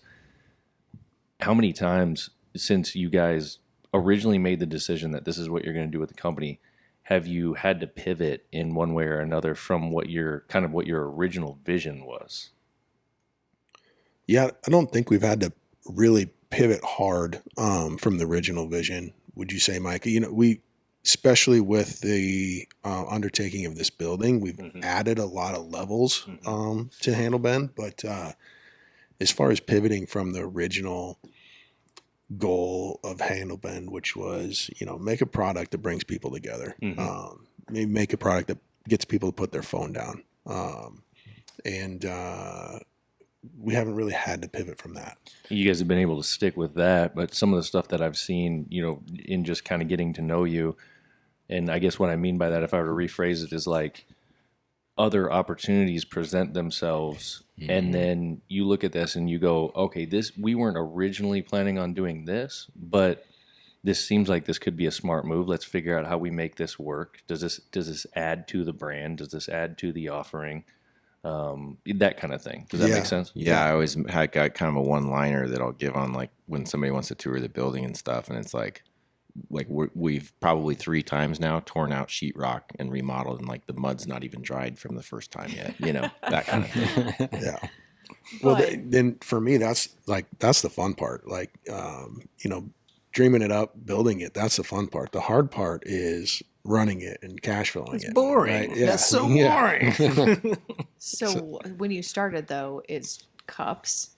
how many times since you guys originally made the decision that this is what you're going to do with the company, have you had to pivot in one way or another from what your original vision was? Yeah, I don't think we've had to really pivot hard from the original vision. Would you say, Mike? You know, we, especially with the undertaking of this building, we've added a lot of levels to Handlebend. But as far as pivoting from the original goal of Handlebend, which was, you know, make a product that brings people together, maybe make a product that gets people to put their phone down, and we haven't really had to pivot from that. You guys have been able to stick with that, but some of the stuff that I've seen, you know, in just kind of getting to know you, and I guess what I mean by that, if I were to rephrase it, is like other opportunities present themselves, and then you look at this and you go, okay, we weren't originally planning on doing this, but this seems like this could be a smart move. Let's figure out how we make this work. Does this add to the brand? Does this add to the offering? That kind of thing. Does that make sense? Yeah, I always got kind of a one-liner that I'll give on like when somebody wants to tour the building and stuff, and it's like we've probably 3 times now torn out sheetrock and remodeled, and like the mud's not even dried from the first time yet. You know, that kind of thing. Yeah. Well, then for me, that's the fun part. Like, you know, dreaming it up, building it. That's the fun part. The hard part is running it and cash flowing it. It's boring. Right? Yeah. That's so boring. So when you started, though, it's cups,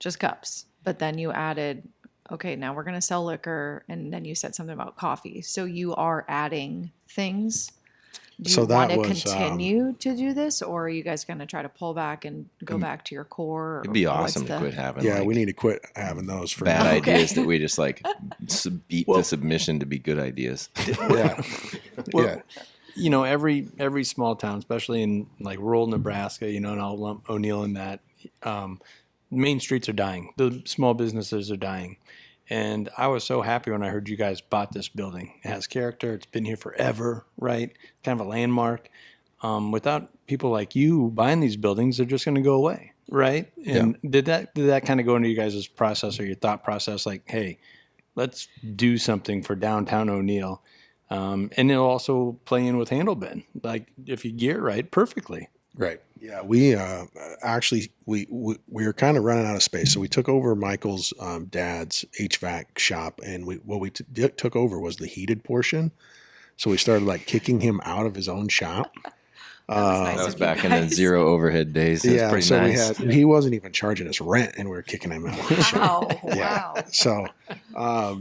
just cups. But then you added, okay, now we're going to sell liquor. And then you said something about coffee. So you are adding things. Do you So want that to was, continue to do this, or are you guys going to try to pull back and go back to your core? It'd be or what's awesome to the- quit having Yeah, like we need to quit having those for bad now. ideas Okay. that we just like beat to submission to be good ideas. Yeah. Well, Yeah. you know, every small town, especially in like rural Nebraska, you know, and I'll lump O'Neill in that. Main streets are dying. The small businesses are dying. And I was so happy when I heard you guys bought this building. It has character. It's been here forever, right? Kind of a landmark. Without people like you buying these buildings, they're just going to go away, right? And did that kind of go into you guys' process or your thought process? Like, hey, let's do something for downtown O'Neill, and it'll also play in with Handlebend. Like, if you gear it right, perfectly. Right. Yeah. We actually we were kind of running out of space, so we took over Michael's dad's HVAC shop, and what we took over was the heated portion. So we started like kicking him out of his own shop. was nice That was of you back in the guys. zero overhead days. It was Yeah. pretty So nice. he wasn't even charging us rent, and we were kicking him out of his shop. Wow. Yeah. Wow. So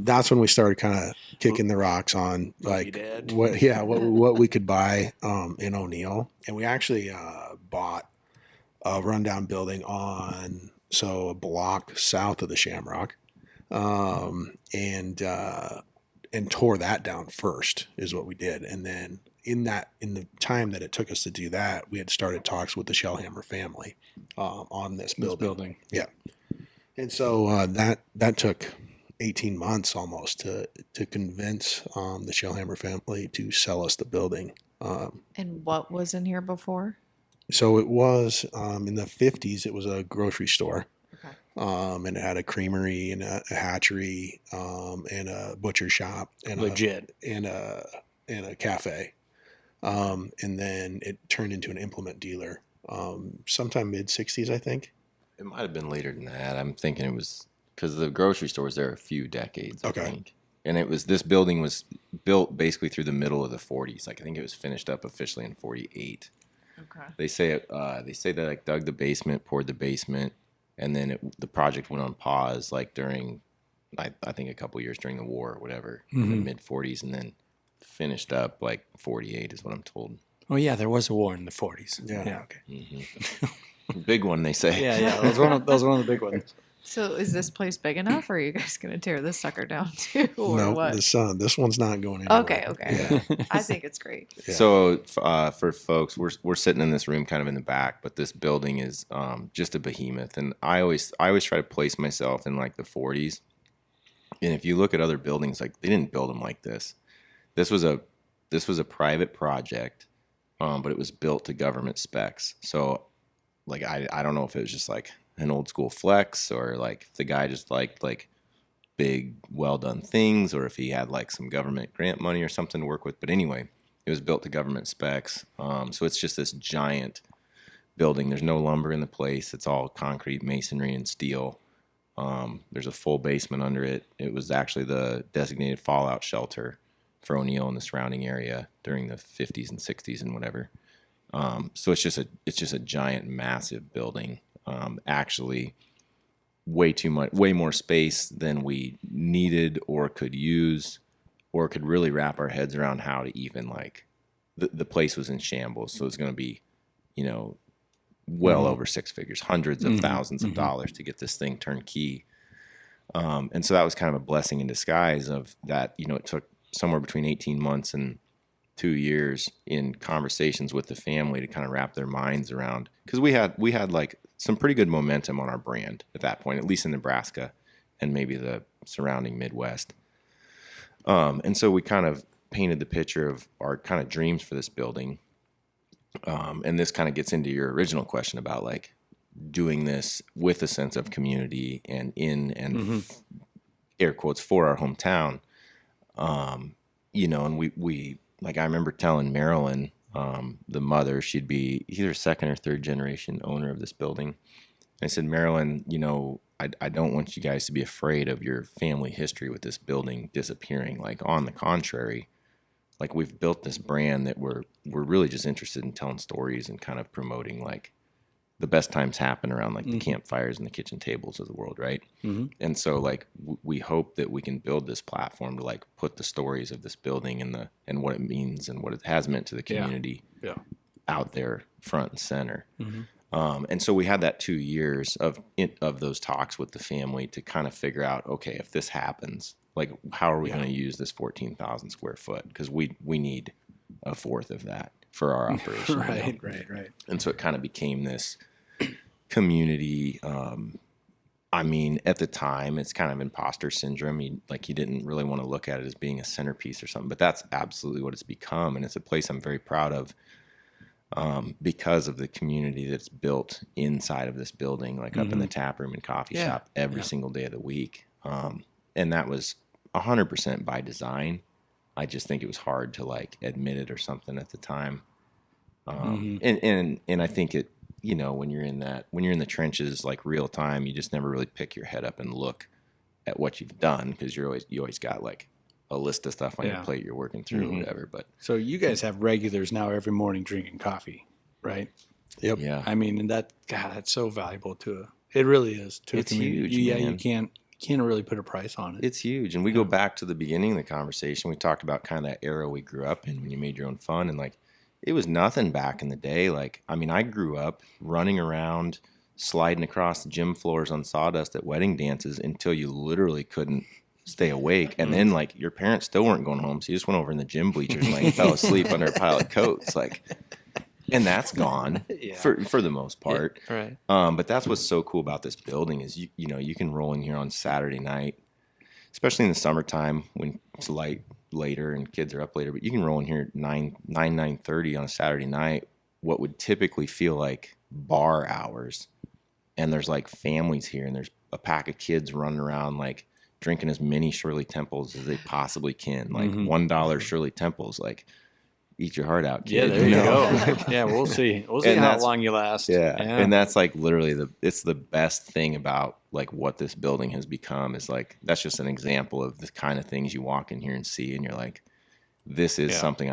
that's when we started kind of kicking the rocks on like Dad. what we could buy in O'Neill, and we actually bought a rundown building a block south of the Shamrock, and tore that down first is what we did, and then in the time that it took us to do that, we had started talks with the Shellhammer family on this building. Yeah. And so that took 18 months almost to convince the Shellhammer family to sell us the building. And what was in here before? So it was in the 50s. It was a grocery store, Okay. and it had a creamery and a hatchery, and a butcher shop, and Legit. and a cafe. And then it turned into an implement dealer sometime mid 60s, I think. It might have been later than that. I'm thinking it was because the grocery store was there a few decades, I Okay. think. And this building was built basically through the middle of the 40s. Like I think it was finished up officially in 48. Okay. They say they like dug the basement, poured the basement, and then the project went on pause like during, I think a couple years during the war or whatever, in the mid 40s, and then finished up like 48 is what I'm told. Oh yeah, there was a war in the 40s. Yeah. Okay. Big one, they say. Yeah. That was one of the big ones. So is this place big enough, or are you guys going to tear this sucker down too, or No, what? this one's not going anywhere. Okay. I think it's great. Yeah. So for folks, we're sitting in this room kind of in the back, but this building is just a behemoth. And I always try to place myself in like the 40s. And if you look at other buildings, like they didn't build them like this. This was a private project, but it was built to government specs. So like I don't know if it was just like an old school flex or like the guy just liked like big well done things, or if he had like some government grant money or something to work with. But anyway, it was built to government specs. So it's just this giant building. There's no lumber in the place. It's all concrete, masonry, and steel. There's a full basement under it. It was actually the designated fallout shelter for O'Neill and the surrounding area during the 50s and 60s and whatever. So it's just a giant, massive building. Actually, way more space than we needed or could use, or could really wrap our heads around how to even like. The place was in shambles, so it's going to be, well over six figures, hundreds of thousands of dollars to get this thing turnkey. And so that was kind of a blessing in disguise of that, it took somewhere between 18 months and 2 years in conversations with the family to kind of wrap their minds around, because we had like some pretty good momentum on our brand at that point, at least in Nebraska and maybe the surrounding Midwest. And so we kind of painted the picture of our kind of dreams for this building. And this kind of gets into your original question about like doing this with a sense of community and air quotes for our hometown. And we like, I remember telling Marilyn, the mother, she'd be either second or third generation owner of this building. I said, Marilyn, I don't want you guys to be afraid of your family history with this building disappearing. Like, on the contrary, like, we've built this brand that we're really just interested in telling stories and kind of promoting like the best times happen around like the campfires and the kitchen tables of the world, right? And so like we hope that we can build this platform to like put the stories of this building and what it means and what it has meant to the community out there front and center. And so we had that 2 years of those talks with the family to kind of figure out, okay, if this happens, like how are we going to use this 14,000 square foot? Because we need a fourth of that for our operation. Right. And so it kind of became this community. I mean, at the time, it's kind of imposter syndrome. You didn't really want to look at it as being a centerpiece or something, but that's absolutely what it's become. And it's a place I'm very proud of because of the community that's built inside of this building, like up in the tap room and coffee shop every single day of the week. And that was 100% by design. I just think it was hard to like admit it or something at the time. And I think it, you know, when you're in the trenches, like real time, you just never really pick your head up and look at what you've done. Cause you always got like a list of stuff on your plate you're working through or whatever. But so you guys have regulars now every morning drinking coffee, right? Yep. yeah, I mean, and that's so valuable it really is to It's a community. huge, You man. can't really put a price on it. it's huge. And we go back to the beginning of the conversation. We talked about kind of that era we grew up in when you made your own fun, and like, it was nothing back in the day. Like, I mean, I grew up running around, sliding across the gym floors on sawdust at wedding dances until you literally couldn't stay awake. And then like your parents still weren't going home. So you just went over in the gym bleachers and like fell asleep under a pile of coats. Like, and that's gone for the most part. Right. But that's what's so cool about this building is you know, you can roll in here on Saturday night, especially in the summertime when it's later and kids are up later, but you can roll in here at 9:30 on a Saturday night, what would typically feel like bar hours. And there's like families here and there's a pack of kids running around like drinking as many Shirley Temples as they possibly can. Like $1 Shirley Temples, like eat your heart out, kid. Yeah, there you know? go. Yeah, we'll see. We'll see And how that's- long you last. Yeah. And that's like literally it's the best thing about like what this building has become is like, that's just an example of the kind of things you walk in here and see. And you're like, this is something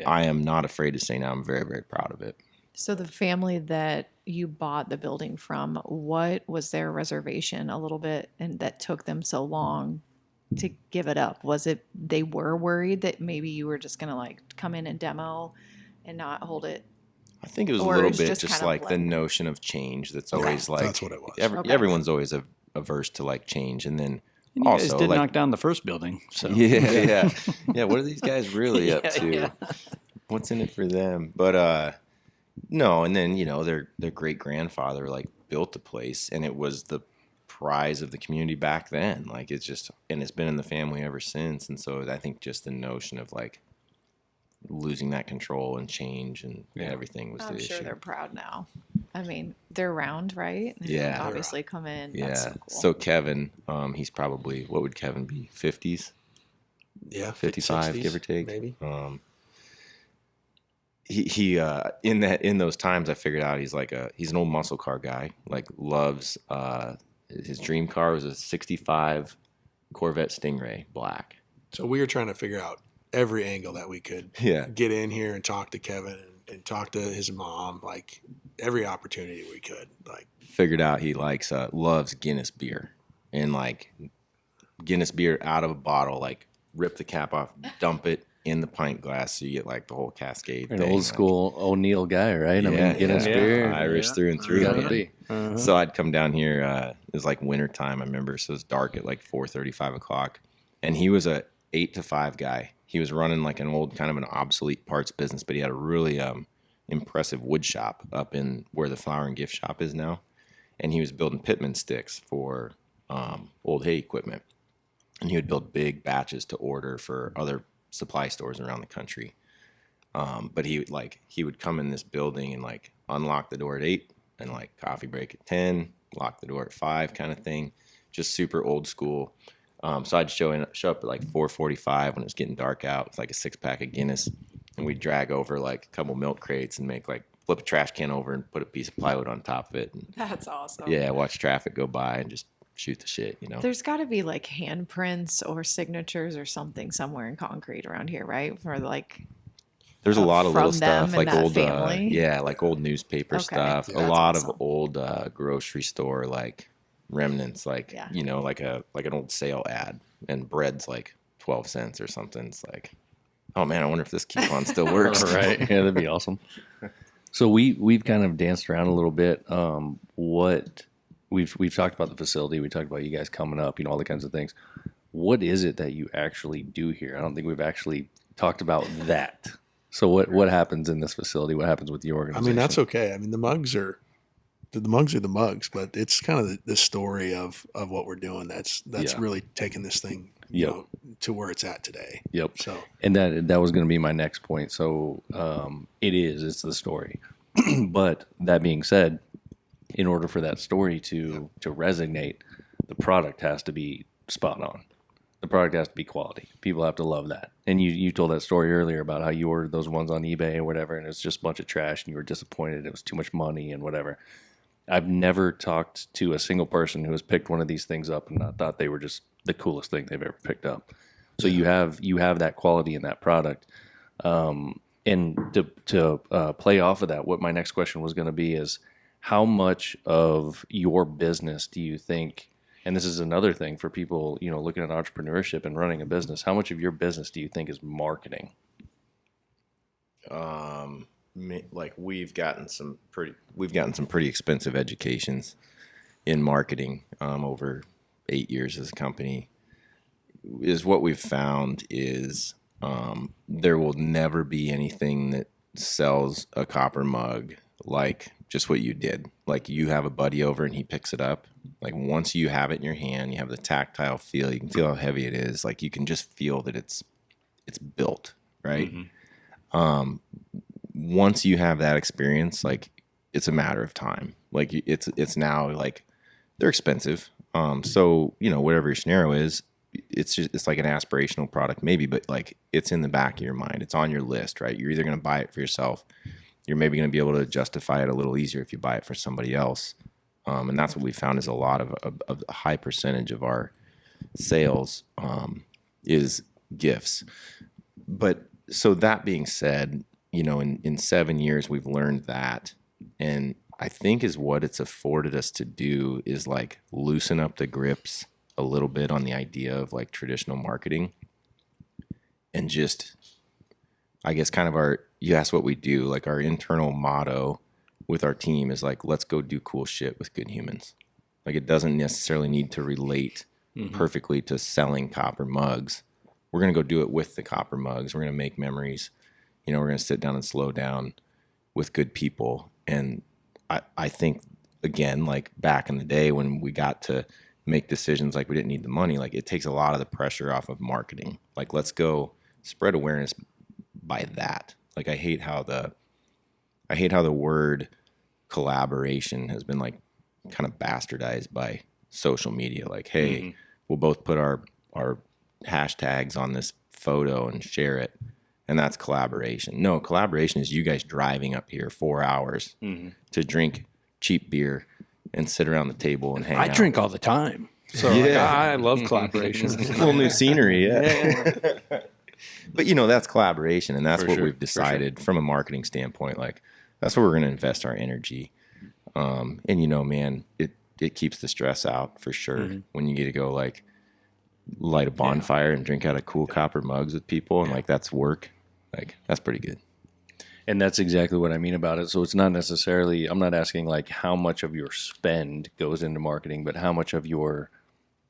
I am not afraid to say now. I'm very, very proud of it. So the family that you bought the building from, what was their reservation a little bit and that took them so long to give it up? Was it they were worried that maybe you were just going to like come in and demo and not hold it? I think it was a Or little it's bit just just kind of like the like- notion of change that's Okay. always like, That's what it was. Okay. everyone's always averse to like change. And then And you guys also did like, knock down the first building. So yeah. What are these guys really up to? yeah. What's in it for them? But no, and then, you know, their great grandfather like built the place and it was the prize of the community back then. Like it's just, and it's been in the family ever since. And so I think just the notion of like losing that control and change and everything was I'm the sure issue. they're proud now. I mean, they're round, right? They Yeah. obviously come in. Yeah. That's so cool. So Kevin, he's probably, what would Kevin be? 50s? Yeah. 55, 60s, give or take. maybe. He in those times I figured out he's an old muscle car guy, like loves his dream car was a 65 Corvette Stingray black. So we were trying to figure out every angle that we could Yeah. get in here and talk to Kevin and talk to his mom, like every opportunity we could. Like, Figured out he loves Guinness beer and like Guinness beer out of a bottle, like rip the cap off, dump it in the pint glass so you get like the whole cascade. An thing, old like- school O'Neill guy, right? I mean, Guinness yeah. beer. Irish through and through. Gotta man. be. So I'd come down here. It was like winter time, I remember. So it was dark at like 4:30, 5 o'clock. And he was a 8 to 5 guy. He was running like an old kind of an obsolete parts business, but he had a really impressive wood shop up in where the flower and gift shop is now. And he was building pitman sticks for old hay equipment. And he would build big batches to order for other supply stores around the country. But he would come in this building and like unlock the door at 8 and like coffee break at 10, lock the door at 5 kind of thing. Just super old school. So I'd show up at like 4:45 when it was getting dark out with like a 6-pack of Guinness, and we'd drag over like a couple milk crates and make like flip a trash can over and put a piece of plywood on top of it. And, That's awesome. yeah, watch traffic go by and just shoot the shit, you know. There's got to be like handprints or signatures or something somewhere in concrete around here, right? For like There's a lot of little from them stuff and like that old, family? like old newspaper Okay. stuff. Yeah, a that's lot awesome. of old grocery store like remnants, like Yeah. you know, like an old sale ad, and bread's like 12 cents or something. It's like, oh man, I wonder if this coupon still works. Right. Yeah, that'd be awesome. So we've kind of danced around a little bit. What we've talked about the facility. We talked about you guys coming up, all the kinds of things. What is it that you actually do here? I don't think we've actually talked about that. So what happens in this facility? What happens with the I organization? mean, that's okay. I mean, the mugs are the mugs, but it's kind of the story of what we're doing. That's Yeah. really taking this thing, to where it's at today. Yep. So, And that was going to be my next point. So it's the story. But that being said, in order for that story to resonate, the product has to be spot on. The product has to be quality. People have to love that. And you told that story earlier about how you ordered those ones on eBay or whatever, and it's just a bunch of trash, and you were disappointed. It was too much money and whatever. I've never talked to a single person who has picked one of these things up and not thought they were just the coolest thing they've ever picked up. So you have that quality in that product. And to play off of that, what my next question was going to be is, how much of your business do you think, and this is another thing for people, looking at entrepreneurship and running a business, how much of your business do you think is marketing? Like we've gotten some pretty expensive educations in marketing over 8 years as a company. Is what we've found is there will never be anything that sells a copper mug like just what you did. Like you have a buddy over and he picks it up. Like once you have it in your hand, you have the tactile feel. You can feel how heavy it is. Like you can just feel that it's built, right? Mm-hmm. Once you have that experience, like it's a matter of time. Like it's now like they're expensive. So whatever your scenario is, it's like an aspirational product maybe, but like it's in the back of your mind. It's on your list, right? You're either going to buy it for yourself. You're maybe going to be able to justify it a little easier if you buy it for somebody else. And that's what we found is a lot of a high percentage of our sales is gifts. But so that being said, in 7 years, we've learned that. And I think is what it's afforded us to do is like loosen up the grips a little bit on the idea of like traditional marketing and just, I guess kind of you asked what we do, like our internal motto with our team is like, let's go do cool shit with good humans. Like it doesn't necessarily need to relate perfectly to selling copper mugs. We're going to go do it with the copper mugs. We're going to make memories. We're going to sit down and slow down with good people. And I think, again, like back in the day when we got to make decisions like we didn't need the money, like it takes a lot of the pressure off of marketing. Like let's go spread awareness by that. Like I hate how the word collaboration has been like kind of bastardized by social media. Like, hey, we'll both put our hashtags on this photo and share it. And that's collaboration. No, collaboration is you guys driving up here 4 hours to drink cheap beer and sit around the table and hang out. I drink all the time. So I love collaboration. A little new scenery, yeah. But that's collaboration, and that's what we've decided from a marketing standpoint. Like that's where we're going to invest our energy. And man, it keeps the stress out for sure when you get to go like light a bonfire and drink out of cool copper mugs with people, and like that's work. Like that's pretty good. And that's exactly what I mean about it. So it's not necessarily, I'm not asking like how much of your spend goes into marketing, but how much of your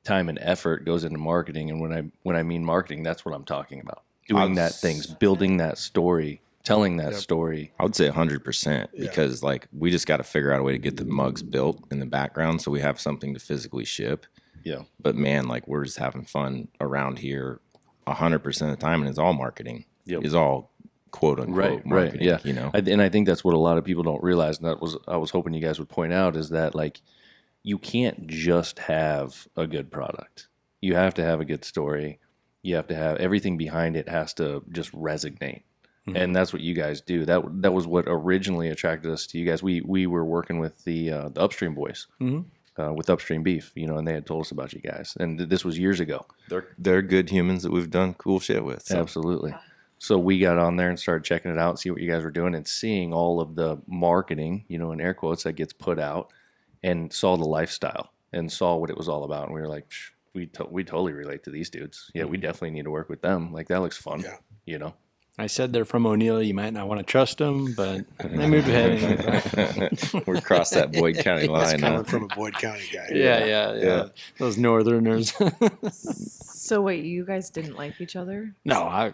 time and effort goes into marketing. And when I mean marketing, that's what I'm talking about. Doing that things, building that story, telling that story. I would say 100% because like we just got to figure out a way to get the mugs built in the background so we have something to physically ship. Yeah. But man, like we're just having fun around here 100% of the time, and it's all marketing. Yep. It's all quote unquote marketing. Right, yeah. And I think that's what a lot of people don't realize, and I was hoping you guys would point out, is that like you can't just have a good product. You have to have a good story. You have to have everything behind it has to just resonate. And that's what you guys do. That was what originally attracted us to you guys. We were working with the Upstream boys. With Upstream Beef, and they had told us about you guys, and this was years ago. They're good humans that we've done cool shit with. So. Absolutely. So we got on there and started checking it out, see what you guys were doing, and seeing all of the marketing, you know, in air quotes, that gets put out, and saw the lifestyle and saw what it was all about. And we were like, we totally relate to these dudes. Yeah, we definitely need to work with them. Like, that looks fun, Yeah. you know? I said they're from O'Neill. You might not want to trust them, but they moved ahead anyway. We're across that Boyd County It's line. coming Huh? from a Boyd County guy. Yeah. Those Northerners. So wait, you guys didn't like each other? No, Like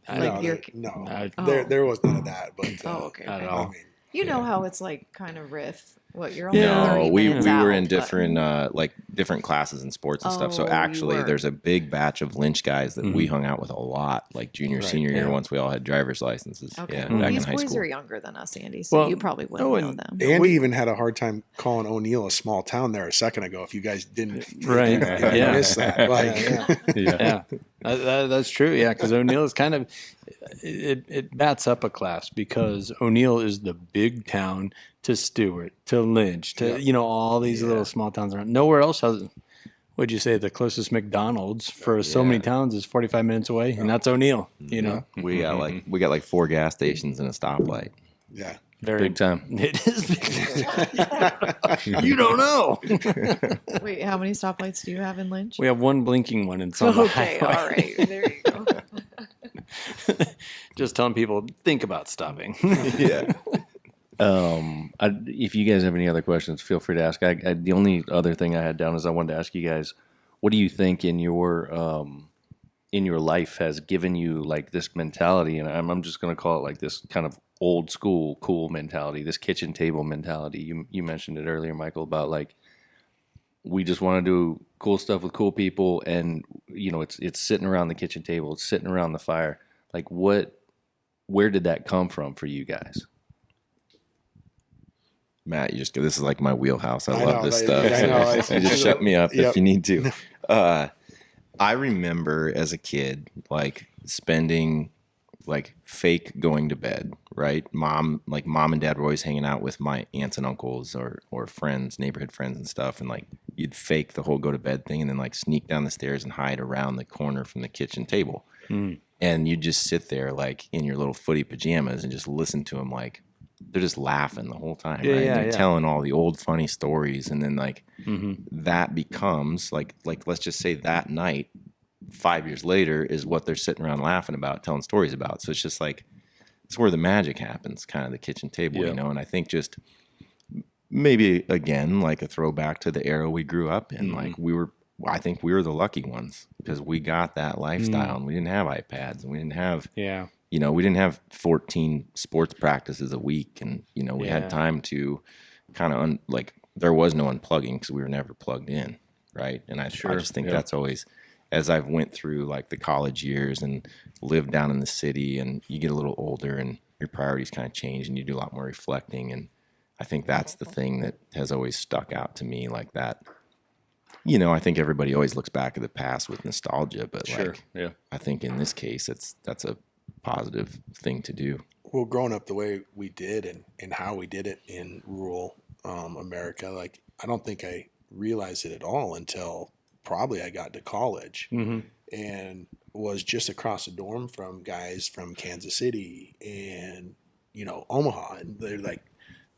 no, you're- no. Oh. There was none of that. But Oh, okay. Not at I all. mean, You know how it's like kind of riff. What you're only Yeah. 30 No, we minutes were out, in but- different like different classes and sports and stuff. So Oh, you actually, were. there's a big batch of Lynch guys that we hung out with a lot, like junior, Right, senior year. yeah. Once we all had driver's licenses. Okay. Yeah, Well, back in these high boys school. are younger than us, Andy, so Well, you probably wouldn't oh, know and- them. Andy even had a hard time calling O'Neill a small town there a second ago. If you guys didn't, Right. if you Yeah. missed that. Like, Yeah, that's true. Yeah, because O'Neill is kind of it bats up a class because O'Neill is the big town to Stewart to Lynch to all these little small towns around. Nowhere else has. Would you say the closest McDonald's for so many towns is 45 minutes away, and that's O'Neill. You know, We got like 4 gas stations and a stoplight. yeah. very Big time. It is big. You don't know. Wait, how many stoplights do you have in Lynch? We have one blinking one in some. Okay, all right. There you go. Just telling people think about stopping. Yeah. If you guys have any other questions, feel free to ask. The only other thing I had down is I wanted to ask you guys, what do you think in your life has given you like this mentality? And I'm just going to call it like this kind of old school cool mentality, this kitchen table mentality. You mentioned it earlier, Michael, about like we just want to do cool stuff with cool people, and it's sitting around the kitchen table, it's sitting around the fire. Like where did that come from for you guys? Matt, this is like my wheelhouse. I I love know, this I stuff. know. You just shut me up Yep. if you need to. I remember as a kid, like spending like fake going to bed, right? Mom and dad were always hanging out with my aunts and uncles or friends, neighborhood friends and stuff. And like you'd fake the whole go to bed thing and then like sneak down the stairs and hide around the corner from the kitchen table. And you'd just sit there like in your little footy pajamas and just listen to them like they're just laughing the whole time, right? They're telling all the old funny stories, and then like that becomes like let's just say that night, 5 years later, is what they're sitting around laughing about, telling stories about. So it's just like it's where the magic happens, kind of the kitchen table, And I think just maybe again like a throwback to the era we grew up in, like I think we were the lucky ones because we got that lifestyle, and we didn't have iPads, and we didn't have we didn't have 14 sports practices a week, and we had time to kind of there was no unplugging because we were never plugged in, right? And I just think that's always, as I've went through like the college years and lived down in the city, and you get a little older and your priorities kind of change, and you do a lot more reflecting, and I think that's the thing that has always stuck out to me, like that. I think everybody always looks back at the past with nostalgia, but I think in this case, that's a positive thing to do. Well, growing up the way we did and how we did it in rural America, like I don't think I realized it at all until probably I got to college and was just across the dorm from guys from Kansas City and Omaha, and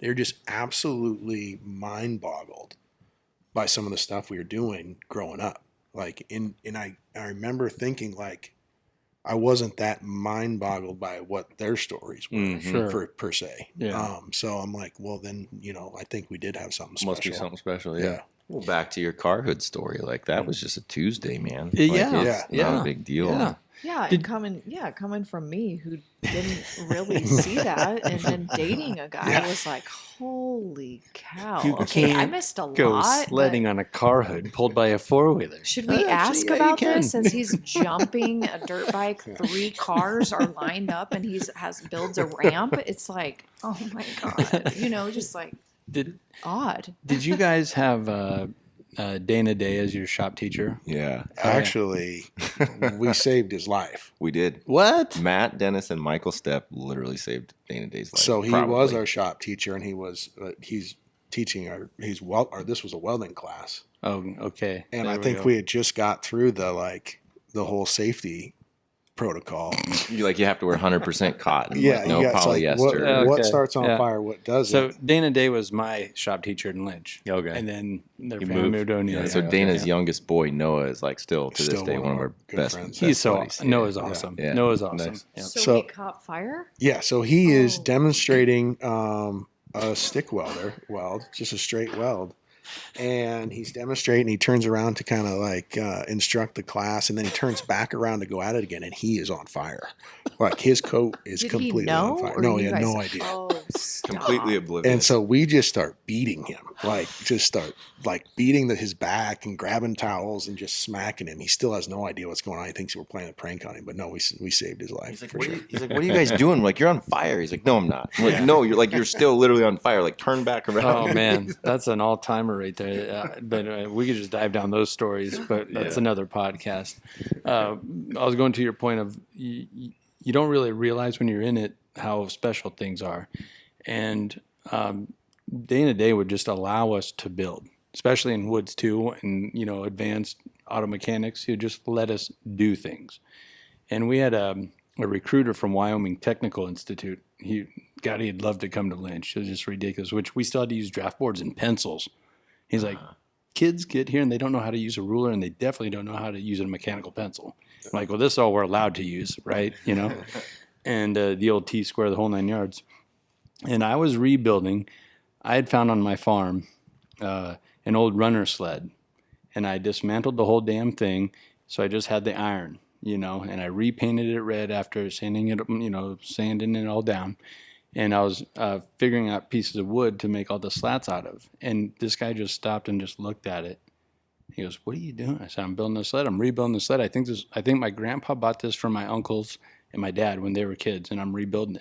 they're just absolutely mind boggled by some of the stuff we were doing growing up. Like I remember thinking like I wasn't that mind boggled by what their stories were per se. So I'm like, well then, I think we did have something special. Must be something special, yeah. Well, back to your carhood story, like that was just a Tuesday, man. Yeah. Not a big deal. Yeah, and coming from me who didn't really see that, and then dating a guy was like, holy cow! You Okay, I can't missed a Go lot. sledding on a car hood pulled by a 4-wheeler. Should we ask you about can. this as he's jumping a dirt bike? 3 cars are lined up, and builds a ramp. It's like, oh my god, just like odd. Did you guys have Dana Day as your shop teacher? Yeah. Actually, we saved his life. We did. What? Matt Dennis and Michael Stepp literally saved Dana Day's life. So he probably. was our shop teacher, and he's teaching this was a welding class. Oh, okay. And There I think we had just got through the whole safety protocol. You have to wear 100% cotton, Yeah, no you got, it's like, polyester. what Okay. starts on Yeah. fire, what doesn't. So Dana Day was my shop teacher in Lynch. Okay. And then their He family moved. moved to O'Neill. Yeah, So okay. Dana's youngest boy, Noah, is still to this Still day one of our good best friends. He's best so buddies. Noah's awesome. Yeah. Noah's awesome. Nice. Yeah. So, So- he caught fire? Yeah, so he is Oh. demonstrating a stick weld, just a straight weld. And he's demonstrating, he turns around to kind of instruct the class, and then he turns back around to go at it again, and he is on fire. Like his coat is Did completely he know? on fire. Or No, you he had guys- no idea. Oh, stop. Completely oblivious. And so we just start beating him, just start beating his back and grabbing towels and just smacking him. He still has no idea what's going on. He thinks we're playing a prank on him, but no, we saved his life. He's like, for what sure. what are you guys doing? You're on fire. He's like, no, I'm not. I'm like, no, you're still literally on fire. Turn back around. Oh man, that's an all-timer right there. But we could just dive down those stories, but that's another podcast. I was going to your point of you don't really realize when you're in it how special things are, and Dana Day would just allow us to build, especially in woods too, and advanced auto mechanics. He would just let us do things, and we had a recruiter from Wyoming Technical Institute. He'd love to come to Lynch. It was just ridiculous. Which we still had to use draft boards and pencils. He's like, kids get here and they don't know how to use a ruler, and they definitely don't know how to use a mechanical pencil. I'm like, well, this is all we're allowed to use, right? And the old T-square, the whole 9 yards. And I was rebuilding. I had found on my farm an old runner sled, and I dismantled the whole damn thing. So I just had the iron, and I repainted it red after sanding it all down. And I was figuring out pieces of wood to make all the slats out of. And this guy just stopped and just looked at it. He goes, "What are you doing?" I said, "I'm building a sled. I'm rebuilding the sled. I think my grandpa bought this from my uncles and my dad when they were kids, and I'm rebuilding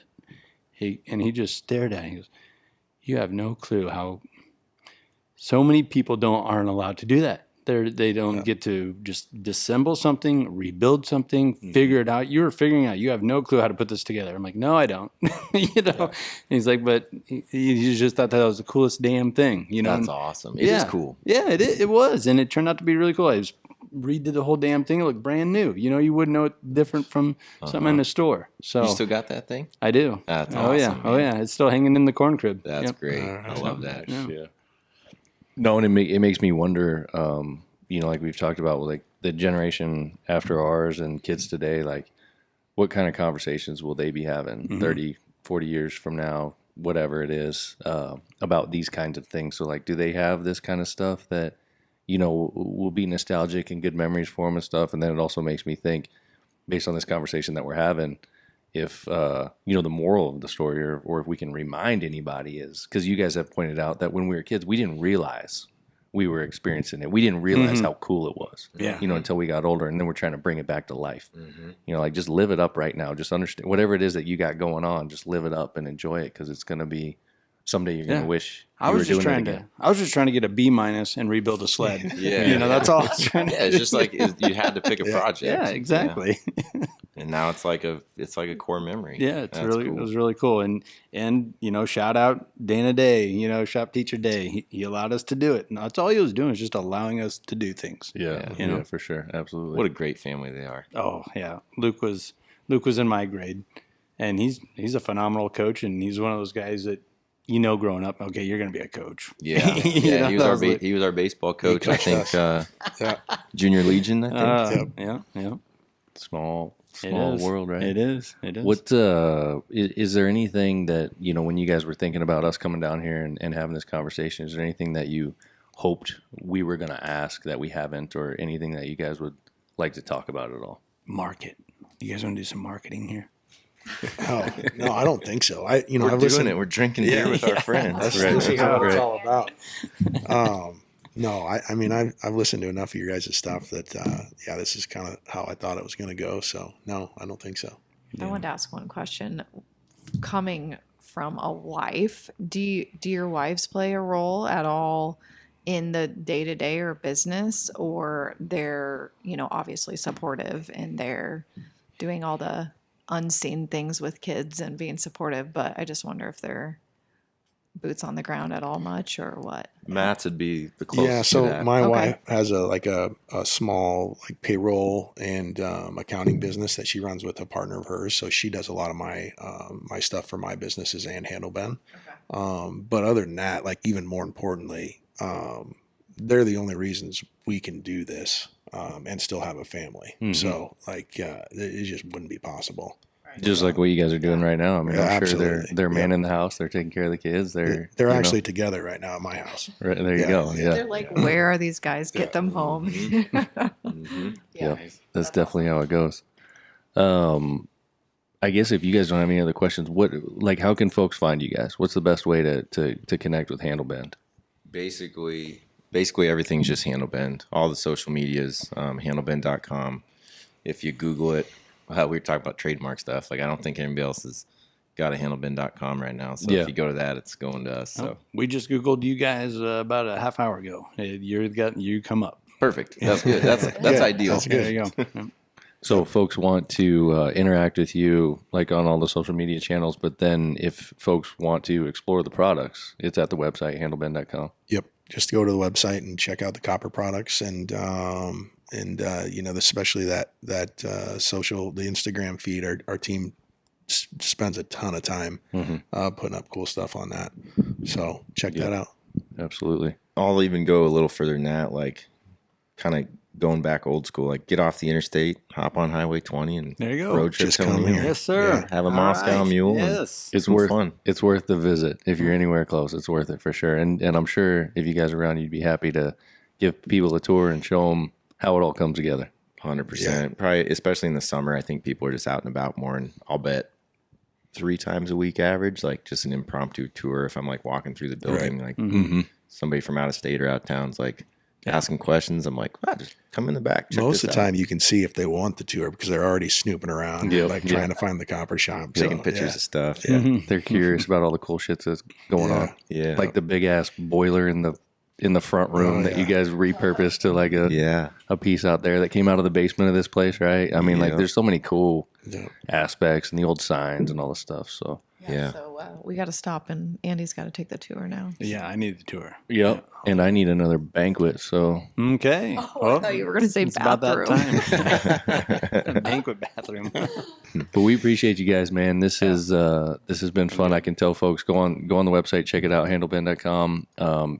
it." He just stared at it. He goes, "You have no clue how so many people aren't allowed to do that. They don't get to just disassemble something, rebuild something, figure it out. You're figuring out. You have no clue how to put this together." I'm like, "No, I don't." And he's like, "But he just thought that was the coolest damn thing." That's awesome. It is cool. Yeah, it was, and it turned out to be really cool. I just redid the whole damn thing. It looked brand new. You wouldn't know it different from something in the store. So You still got that thing? I do. That's Oh yeah, awesome, oh man. yeah. It's still hanging in the corn crib. That's Yep. great. I love that. Yeah. No, and it makes me wonder, like we've talked about, with the generation after ours and kids today, what kind of conversations will they be having 30, 40 years from now, whatever it is, about these kinds of things? So, do they have this kind of stuff that, will be nostalgic and good memories for them and stuff? And then it also makes me think, based on this conversation that we're having, if the moral of the story, or if we can remind anybody, is because you guys have pointed out that when we were kids, we didn't realize we were experiencing it. We didn't realize how cool it was, until we got older, and then we're trying to bring it back to life. Just live it up right now. Just understand whatever it is that you got going on, just live it up and enjoy it, because it's going to be someday you're going to wish I was just trying to get a B- and rebuild a sled. Yeah. That's all I was trying to Yeah, it's just you had to pick a project. Yeah, exactly. And now it's like a core memory. Yeah, That's it cool. was really cool. And shout out Dana Day, shop teacher Day. He allowed us to do it. And that's all he was doing, is just allowing us to do things. Yeah, for sure. Absolutely. What a great family they are. Oh yeah. Luke was in my grade, and he's a phenomenal coach, and he's one of those guys that growing up, okay, you're going to be a coach. Yeah, he was our baseball coach. I think Junior Legion. I think. Yeah. Small world, right? It is. What is there anything that when you guys were thinking about us coming down here and having this conversation? Is there anything that you hoped we were going to ask that we haven't, or anything that you guys would like to talk about at all? Market. You guys want to do some marketing here? Oh, no, I don't think so. We're doing it. We're drinking beer with our friends. That's Right. this is what it's Right. all about. No, I mean, I've listened to enough of your guys' stuff that, this is kind of how I thought it was going to go. So, no, I don't think so. I wanted to ask one question. Coming from a wife, do your wives play a role at all in the day-to-day or business, or they're, obviously supportive and they're doing all the unseen things with kids and being supportive, but I just wonder if they're boots on the ground at all much, or what? Matt's would be the closest. Yeah, so to that. my Okay. wife has a small like payroll and accounting business that she runs with a partner of hers. So she does a lot of my my stuff for my businesses and Handlebend. But other than that, like even more importantly, they're the only reasons we can do this and still have a family. Mhm. So like it just wouldn't be possible. Just like what you guys are doing right now. I mean, Yeah, I'm sure absolutely. they're Yeah. manning the house. They're taking care of the kids. They're They're you know, actually together right now at my house. right, there. You yeah, go. yeah. Yeah. They're like, where are these guys? Get them home. Mhm. Yeah, that's definitely how it goes. I guess if you guys don't have any other questions, how can folks find you guys? What's the best way to connect with Handlebend? Basically everything's just Handlebend. All the social medias, handlebend.com. If you Google it, we were talking about trademark stuff. Like I don't think anybody else has got a handlebend.com right now. So Yeah. if you go to that, it's going to us. So Oh, we just Googled you guys about a half hour ago. You come up. perfect. That's good. That's Yeah, ideal. that's good. There you go. Yeah. So if folks want to interact with you, like on all the social media channels, but then if folks want to explore the products, it's at the website, handlebend.com. Yep. Just go to the website and check out the copper products and especially that social, the Instagram feed, our team spends a ton of time putting up cool stuff on that. So check that out. Absolutely. I'll even go a little further than that, like kind of going back old school, like get off the interstate, hop on Highway 20 and There you go. road trip Just to come O'Neill. here. Yes, sir. Have a All Moscow right. mule. and Yes. It's some worth fun. It's worth the visit. If you're anywhere close, it's worth it for sure. And I'm sure if you guys are around, you'd be happy to give people a tour and show them how it all comes together. 100%. Probably, especially in the summer, I think people are just out and about more. And I'll bet 3 times a week average, like just an impromptu tour. If I'm like walking through the building, like Mm-hmm. somebody from out of state or out of town's like asking questions, I'm like, just come in the back. Check Most of this the out." time you can see if they want the tour because they're already snooping around, Yep, like yeah. trying to find the copper shop. taking So, pictures yeah. of stuff. Yeah. Mhm. They're curious about all the cool shit that's going on. Yeah. Like the big ass boiler in the front room Oh, that you yeah. guys repurposed to like yeah. a piece out there that came out of the basement of this place, right? I mean, like Yeah. there's so many cool Yeah. aspects and the old signs and all this stuff. So Yeah. So we got to stop, and Andy's got to take the tour now. Yeah, I need the tour. yep. And I need another banquet. So Okay. Oh, I thought you were going to say it's about that bathroom. time. Banquet bathroom. but we appreciate you guys, man. This has been fun. I can tell folks go on the website, check it out, handlebend.com.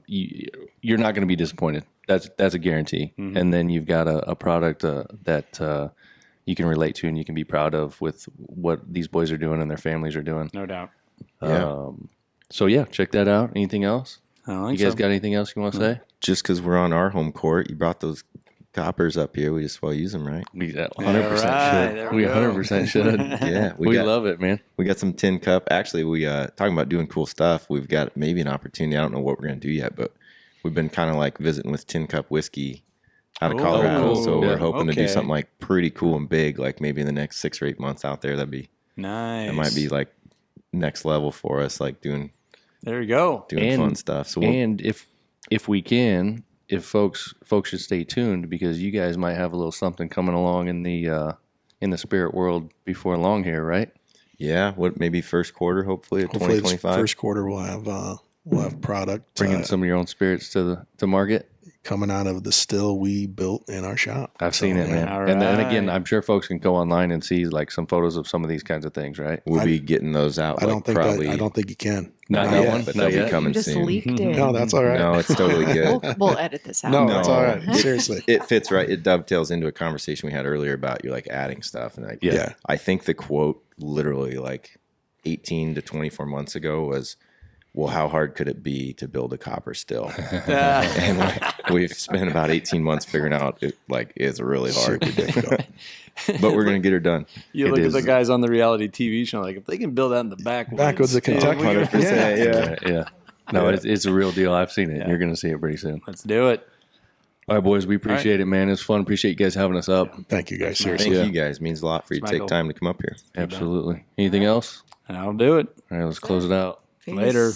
You're not going to be disappointed. That's a guarantee. Mhm. And then you've got a product that you can relate to and you can be proud of with what these boys are doing and their families are doing. No doubt. Yeah. So yeah, check that out. Anything else? I don't You think guys so. got anything else you want to say? Just because we're on our home court, you brought those coppers up here. We just well use them, right? We 100% right, there should. we We go. 100% should. Yeah. We got, love it, man. We got some tin cup. Actually, we talking about doing cool stuff. We've got maybe an opportunity. I don't know what we're gonna do yet, but we've been kind of like visiting with Tin Cup Whiskey out of Oh, Colorado. cool. So Yeah. we're hoping to do Okay. something like pretty cool and big, like maybe in the next 6 or 8 months out there. Nice. That might be like next level for us, like doing There you go. And- fun stuff. So we'll, And if we can, if folks should stay tuned because you guys might have a little something coming along in the spirit world before long here, right? yeah, what maybe first quarter, hopefully, of Hopefully, this 2025. first quarter we'll have product Bringing some of your own spirits to market. coming out of the still we built in our shop. I've seen it, yeah. man. All And again, right. I'm sure folks can go online and see like some photos of some of these kinds of things, right? We'll I- be getting those out. I like don't think probably. I don't think you can. Not Not that yet, one, but not they'll be yet. coming You just soon. leaked it. No, that's all right. No, it's totally good. We'll edit this out. No, No. it's all right. Seriously. It fits right. It dovetails into a conversation we had earlier about you like adding stuff, and like Yeah. Yeah. I think the quote literally like 18 to 24 months ago was, "Well, how hard could it be to build a copper still?" And like, we've spent about 18 months figuring out it like it's really hard, Super difficult. but we're gonna get her done. You It look at is. the guys on the reality TV show, like if they can build that in the backwoods. Backwoods of Kentucky. we can- 100%, yeah. Yeah. No, Yeah. it's a real deal. I've seen it. Yeah. You're going to see it pretty soon. Let's do it. All right, boys. We appreciate it, man. It's fun. Appreciate you guys having us up. Thank you guys. Thanks, Seriously. Thank you guys. Means a lot for you to Michael. take time to come up here. Absolutely. Anything else? And I'll do it. All right, let's close it out. Peace. Later.